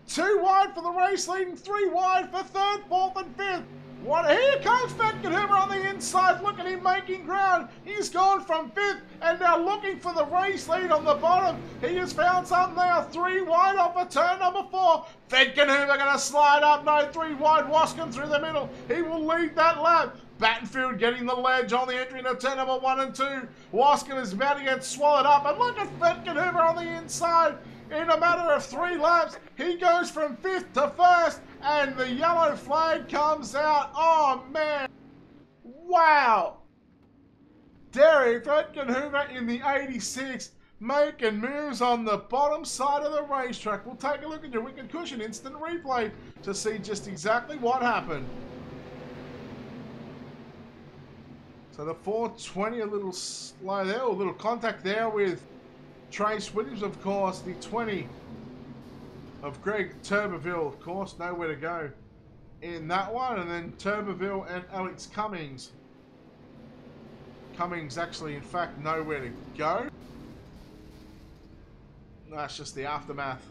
2 wide for the race leading, 3 wide for 3rd, 4th and 5th. Here comes Fetkenhoover on the inside. Look at him making ground. He's gone from 5th and now looking for the race lead on the bottom. He has found something there. 3 wide off of turn number 4. Fetkenhoover going to slide up. No, 3 wide. Wascombe through the middle. He will lead that lap. Battenfield getting the ledge on the entry into turn number 1 and 2. Wascombe is about to get swallowed up. And look at Fetkenhoover on the inside. In a matter of 3 laps, he goes from 5th to 1st, and the yellow flag comes out. Oh, man. Wow. Derek Fetkenhoover in the 86, making moves on the bottom side of the racetrack. We'll take a look at your Wicked Cushion instant replay to see just exactly what happened. So the 420, a little slow there, a little contact there with Trace Williams, of course. The 20 of Greg Turbeville, of course, nowhere to go in that one. And then Turbeville and Alex Cummings. Cummings actually, in fact, nowhere to go. That's just the aftermath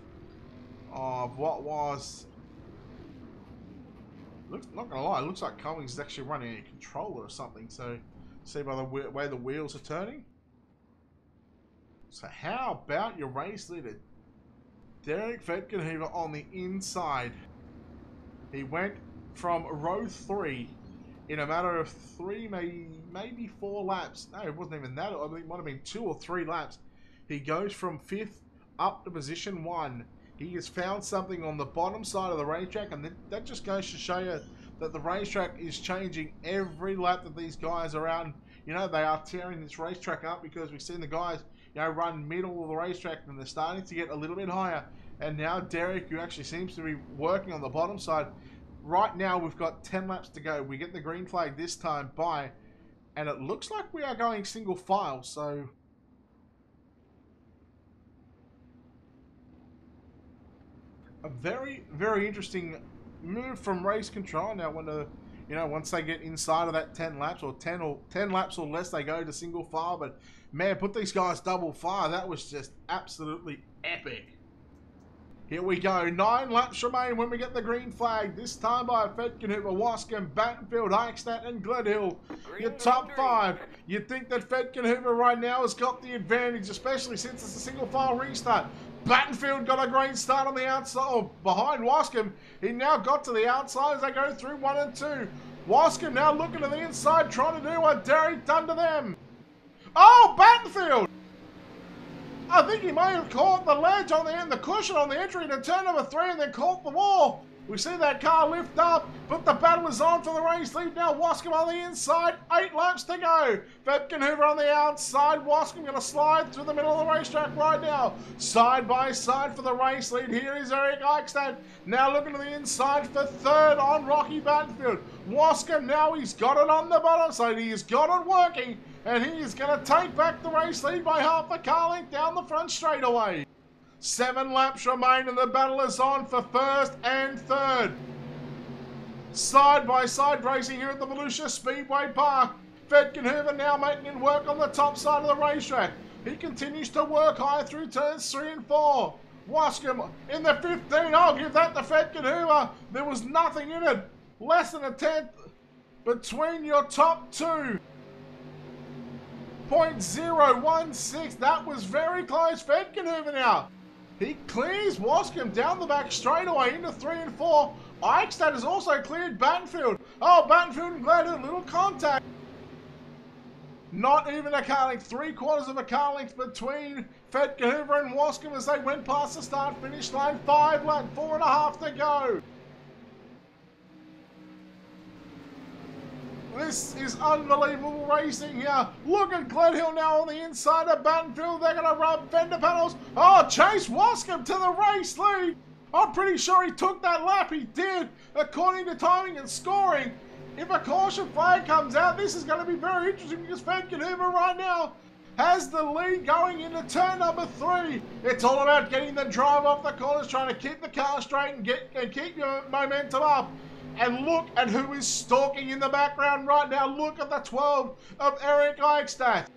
of what was. Not gonna lie, it looks like Cummings is actually running a controller or something. So, see by the way the wheels are turning. So how about your race leader, Derek Fetkenhoover on the inside? He went from row 3 in a matter of 3, maybe 4 laps. No, it wasn't even that. I think it might have been 2 or 3 laps. He goes from 5th up to position 1. He has found something on the bottom side of the racetrack, and that just goes to show you that the racetrack is changing every lap that these guys are out. You know, they are tearing this racetrack up because we've seen the guys, you know, run middle of the racetrack and they're starting to get a little bit higher. And now Derek, who actually seems to be working on the bottom side. Right now we've got 10 laps to go. We get the green flag this time by, and it looks like we are going single file. So a very, very interesting move from race control. Now when once they get inside of that 10 laps or 10 laps or less, they go to single file. But man, put these guys double file. That was just absolutely epic. Here we go. 9 laps remain when we get the green flag. This time by Fetkenhoover, Wascombe, Battenfield, Eichstadt, and Gledhill. Your top 5. You'd think that Fetkenhoover right now has got the advantage, especially since it's a single file restart. Battenfield got a great start on the outside, behind Wascombe. He now got to the outside as they go through 1 and 2. Wascom now looking to the inside, trying to do what Derek done to them. Oh, Battenfield! I think he may have caught the ledge on the end, the cushion on the entry to turn number 3 and then caught the wall. We see that car lift up, but the battle is on for the race lead now. Wascom on the inside, 8 laps to go. Vetkenhoover on the outside. Wascom going to slide through the middle of the racetrack right now. Side by side for the race lead. Here is Eric Eichstadt now looking to the inside for 3rd on Rocky Battenfield. Wascom now, he's got it on the bottom side. He has got it working, and he is going to take back the race lead by half a car length down the front straightaway. 7 laps remain and the battle is on for 1st and 3rd. Side by side racing here at the Volusia Speedway Park. Vetkenhoover now making it work on the top side of the racetrack. He continues to work high through turns 3 and 4. Wascom in the 15. I'll give that to Vetkenhoover. There was nothing in it. Less than a tenth between your top two. 0.016. That was very close. Vetkenhoover now. He clears Wascom down the back straightaway into 3 and 4. Eichstadt has also cleared Battenfield. Oh, Battenfield and Glad a little contact. Not even a car length. 3/4 of a car length between Vetkenhoover and Wascom as they went past the start-finish line. 5 laps, 4.5 to go. This is unbelievable racing here. Look at Glenhill now on the inside of Battenfield. They're going to rub fender panels. Oh, Chase Wascom to the race lead. I'm pretty sure he took that lap. He did, according to timing and scoring. If a caution flag comes out, this is going to be very interesting because Vetkenhoover right now has the lead going into turn number 3. It's all about getting the drive off the corners, trying to keep the car straight and keep your momentum up. And look at who is stalking in the background right now. Look at the 12 of Eric Eichstadt.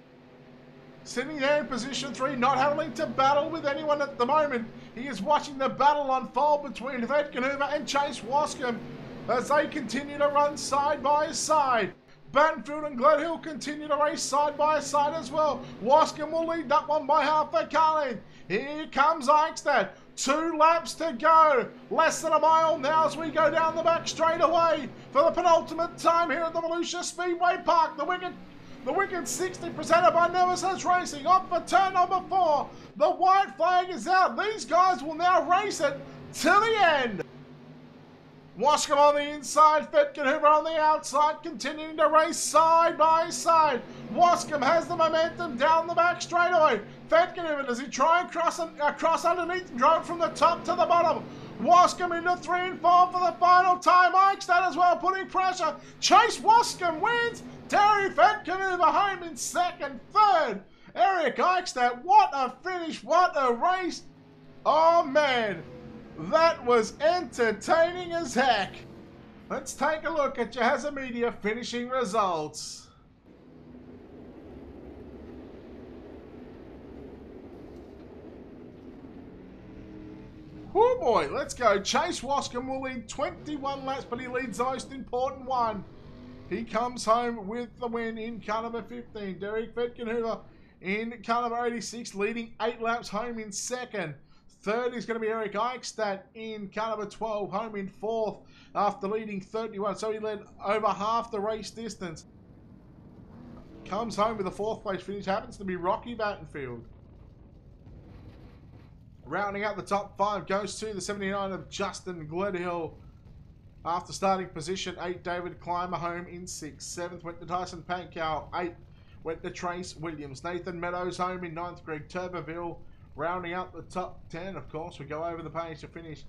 Sitting there in position 3, not having to battle with anyone at the moment. He is watching the battle unfold between Vetkenhoover and Chase Wascom as they continue to run side by side. Battenfield and Glenhill continue to race side by side as well. Wascom will lead that one by half a car length. Here comes Eichstadt. 2 laps to go. Less than a mile now as we go down the back straight away for the penultimate time here at the Volusia Speedway Park. The wicked 60% by Nemesis Racing off for turn number 4. The white flag is out. These guys will now race it till the end. Wascom on the inside, Vetkenhoover on the outside, continuing to race side by side. Wascom has the momentum down the back straightaway. Vetkenhoover, does he try and cross underneath and drive from the top to the bottom? Wascom into 3 and 4 for the final time. Eichstadt as well putting pressure. Chase Wascom wins. Terry Vetkenhoover home in 2nd, 3rd. Eric Eichstadt, what a finish, what a race. Oh man. That was entertaining as heck. Let's take a look at Jahazza Media finishing results. Oh boy, let's go. Chase Wascom will lead 21 laps, but he leads the most important one. He comes home with the win in car number 15. Derek Vetkenhoover in car number 86, leading 8 laps home in 2nd. 3rd is going to be Eric Eichstadt in car number 12, home in 4th after leading 31. So he led over half the race distance. Comes home with a 4th place finish. Happens to be Rocky Battenfield. Rounding out the top 5 goes to the 79 of Justin Gledhill. After starting position 8, David Clymer home in 6th. 7th went to Tyson Pankow. 8th went to Trace Williams. Nathan Meadows home in 9th. Greg Turbeville. Rounding out the top 10, of course, we go over the page to finish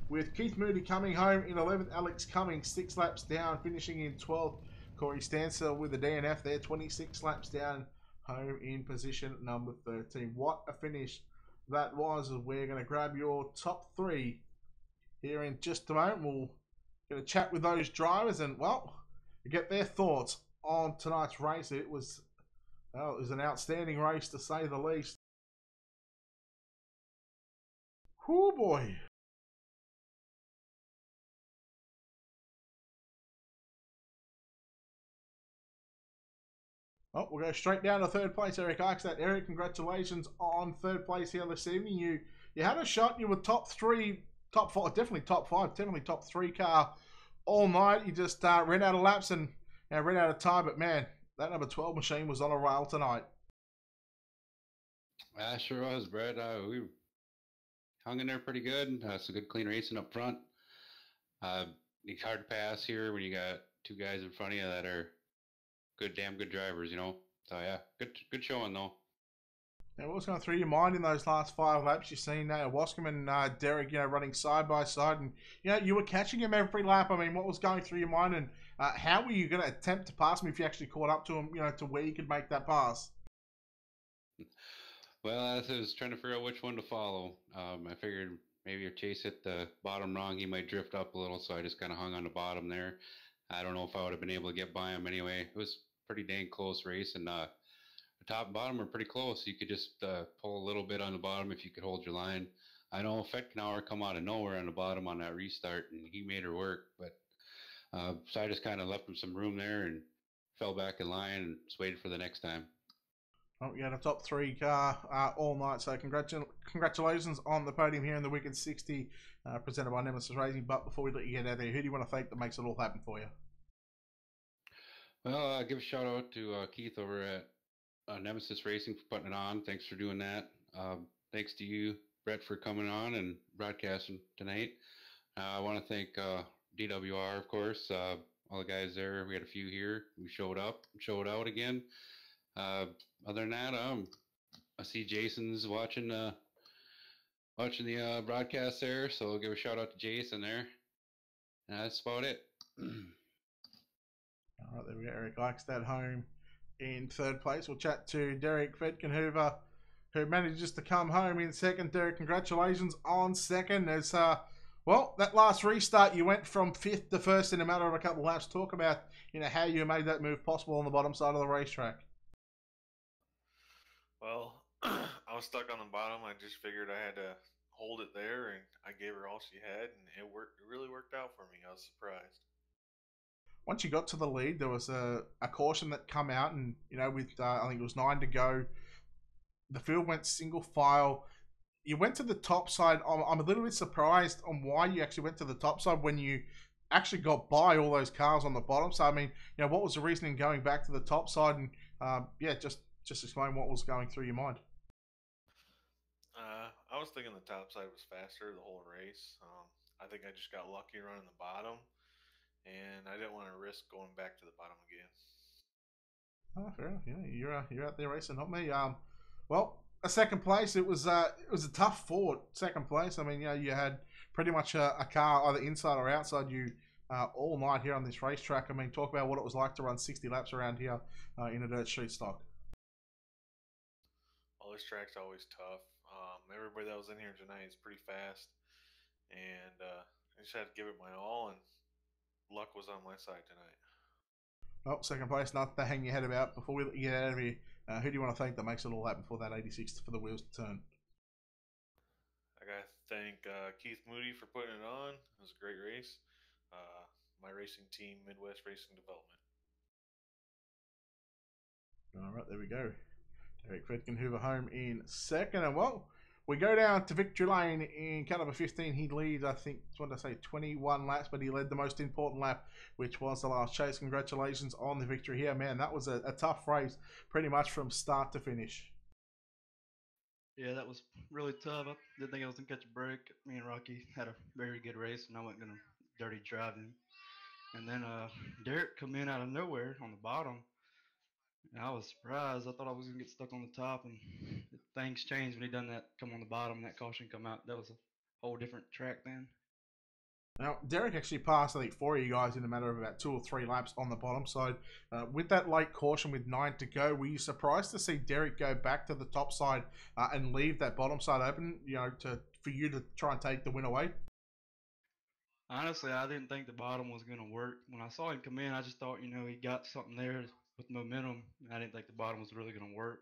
with Keith Moody coming home in 11th, Alex Cummings 6 laps down, finishing in 12th. Corey Stansell with the DNF there, 26 laps down, home in position number 13. What a finish that was. We're going to grab your top 3 here in just a moment. We'll get a chat with those drivers and, well, get their thoughts on tonight's race. It was an outstanding race to say the least. Oh boy. Oh, we'll go straight down to 3rd place, Eric Eichstadt. Eric, congratulations on 3rd place here this evening. You had a shot. You were top 3, top 4, definitely top 5, definitely top 3 car all night. You just ran out of laps and ran out of time. But man, that number 12 machine was on a rail tonight. Sure was, Brett. We hung in there pretty good. Some good clean racing up front. It's hard to pass here when you got two guys in front of you that are damn good drivers, you know. So yeah, good showing though. Now, what was going through your mind in those last 5 laps? You've seen Wascom and Derek, running side by side, and you were catching him every lap. I mean, what was going through your mind, and how were you going to attempt to pass him if you actually caught up to him? To where you could make that pass. Well, I was trying to figure out which one to follow. I figured maybe if Chase hit the bottom wrong, he might drift up a little, so I just kind of hung on the bottom there. I don't know if I would have been able to get by him anyway. It was a pretty dang close race, and the top and bottom are pretty close. You could just pull a little bit on the bottom if you could hold your line. I know Fetkenauer come out of nowhere on the bottom on that restart, and he made her work. But so I just kind of left him some room there and fell back in line and just waited for the next time. Oh, you had a top 3 car all night, so congratulations on the podium here in the Wicked 60, presented by Nemesis Racing. But before we let you get out of there, who do you want to thank that makes it all happen for you? Well, give a shout out to Keith over at Nemesis Racing for putting it on. Thanks for doing that. Thanks to you, Brett, for coming on and broadcasting tonight. I want to thank DWR, of course, all the guys there. We had a few here. We showed out again. Other than that, I see Jason's watching the broadcast there, so I'll give a shout out to Jason there. And that's about it. All right, there we go. Eric Eichstad home in 3rd place. We'll chat to Derek Fetkenhoover, who manages to come home in 2nd. Derek, congratulations on 2nd. As well, that last restart, you went from 5th to 1st in a matter of a couple of laps. Talk about how you made that move possible on the bottom side of the racetrack. Well, I was stuck on the bottom. I just figured I had to hold it there, and I gave her all she had, and it worked. It really worked out for me. I was surprised. Once you got to the lead, there was a caution that come out, and with I think it was 9 to go, the field went single file. You went to the top side. I'm a little bit surprised on why you actually went to the top side when you actually got by all those cars on the bottom. So I mean, what was the reasoning going back to the top side? And just explain what was going through your mind. I was thinking the top side was faster the whole race. I think I just got lucky running the bottom, and I didn't want to risk going back to the bottom again. Oh, fair enough. You're out there racing, not me. Well, a 2nd place. It was a tough fought 2nd place. I mean, you had pretty much a car either inside or outside you all night here on this racetrack. I mean, talk about what it was like to run 60 laps around here in a dirt street stock. Well, this track's always tough. Everybody that was in here tonight is pretty fast, and I just had to give it my all, and luck was on my side tonight. Oh, 2nd place, nothing to hang your head about. Before we let you get out of here, who do you want to thank that makes it all happen for that 86 for the wheels to turn? I got to thank Keith Moody for putting it on. It was a great race. My racing team, Midwest Racing Development. All right, there we go. Derek Fetkenhoover home in 2nd. And well, we go down to victory lane in car number 15. He leads, I think, 21 laps, but he led the most important lap, which was the last chase. Congratulations on the victory here, man. That was a tough race, pretty much from start to finish. Yeah, that was really tough. I didn't think I was going to catch a break. Me and Rocky had a very good race, and I wasn't going to dirty drive him. And then Derek come in out of nowhere on the bottom. And I was surprised. I thought I was going to get stuck on the top, and things changed when he done that, come on the bottom, and that caution come out. That was a whole different track then. Now, Derek actually passed, I think, 4 of you guys in a matter of about 2 or 3 laps on the bottom side. With that late caution with 9 to go, were you surprised to see Derek go back to the top side and leave that bottom side open, for you to try and take the win away? Honestly, I didn't think the bottom was going to work. When I saw him come in, I just thought, he got something there with momentum. I didn't think the bottom was really going to work.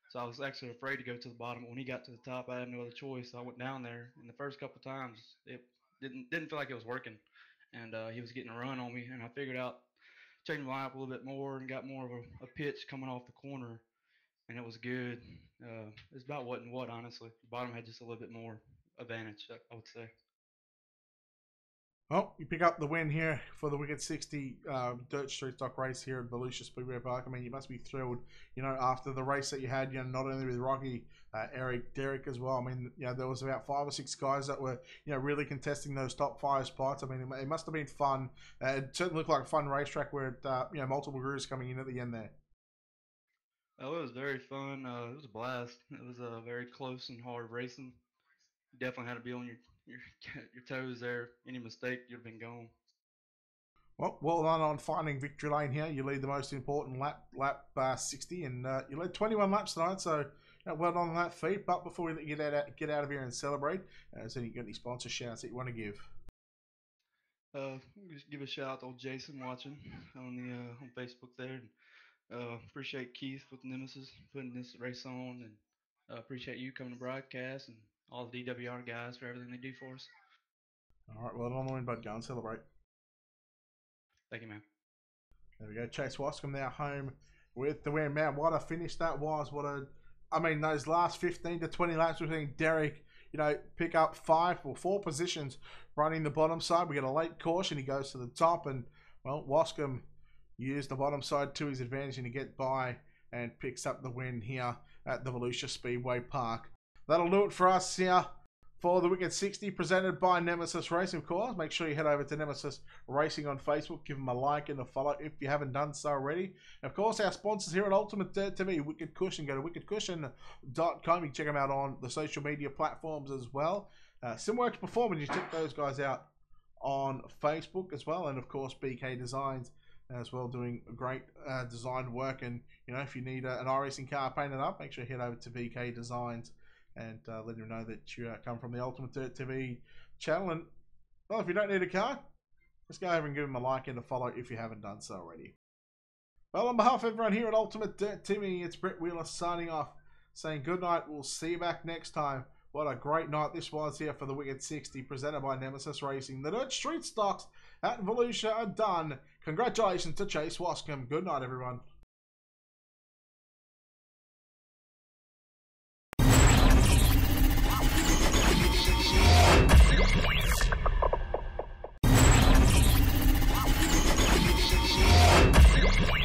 So I was actually afraid to go to the bottom. When he got to the top, I had no other choice. So I went down there, and the first couple of times, it didn't feel like it was working, and he was getting a run on me. And I figured out changing my line up a little bit more and got more of a pitch coming off the corner, and it was good. It's about what and what, honestly. The bottom had just a little bit more advantage, I would say. Well, you pick up the win here for the Wicked 60 Dirt Street Stock race here at Volusia Speedway Park. I mean, you must be thrilled, you know, after the race that you had, you know, not only with Rocky, Eric, Derek as well. I mean, you know, there was about 5 or 6 guys that were, you know, really contesting those top 5 spots. I mean, it must have been fun. It certainly looked like a fun racetrack where, you know, multiple gurus coming in at the end there. Oh, it was very fun. It was a blast. It was very close and hard racing. You definitely had to be on your your toes there. Any mistake, you'd have been gone. Well done on finding victory lane here. You lead the most important lap 60, and you led 21 laps tonight. So well done on that feat. But before we let you get out of here and celebrate, so you got any sponsor shouts that you want to give? Just give a shout out to old Jason watching on the on Facebook there. And, appreciate Keith with Nemesis putting this race on, and appreciate you coming to broadcast and all the DWR guys for everything they do for us. All right, well done on the win, bud. Go and celebrate. Thank you, man. There we go. Chase Wascombe now home with the win. Man, what a finish that was. I mean, those last 15 to 20 laps between Derek, you know, pick up 4 positions running the bottom side. We get a late caution. He goes to the top, and, well, Wascombe used the bottom side to his advantage and to get by and picks up the win here at the Volusia Speedway Park. That'll do it for us here for the Wicked 60, presented by Nemesis Racing, of course. Make sure you head over to Nemesis Racing on Facebook. Give them a like and a follow if you haven't done so already. And of course, our sponsors here at Ultimate TV, Wicked Cushion. Go to wickedcushion.com. You can check them out on the social media platforms as well. Simworks Performance, you check those guys out on Facebook as well. And of course, BK Designs as well, doing great design work. And, you know, if you need an iRacing car painted up, make sure you head over to BK Designs and let him know that you come from the Ultimate Dirt TV channel. And, well, if you don't need a car, just go over and give him a like and a follow if you haven't done so already. Well, on behalf of everyone here at Ultimate Dirt TV, it's Brett Wheeler signing off, saying good night. We'll see you back next time. What a great night this was here for the Wicked 60, presented by Nemesis Racing. The Dirt Street Stocks at Volusia are done. Congratulations to Chase Wascombe. Good night, everyone.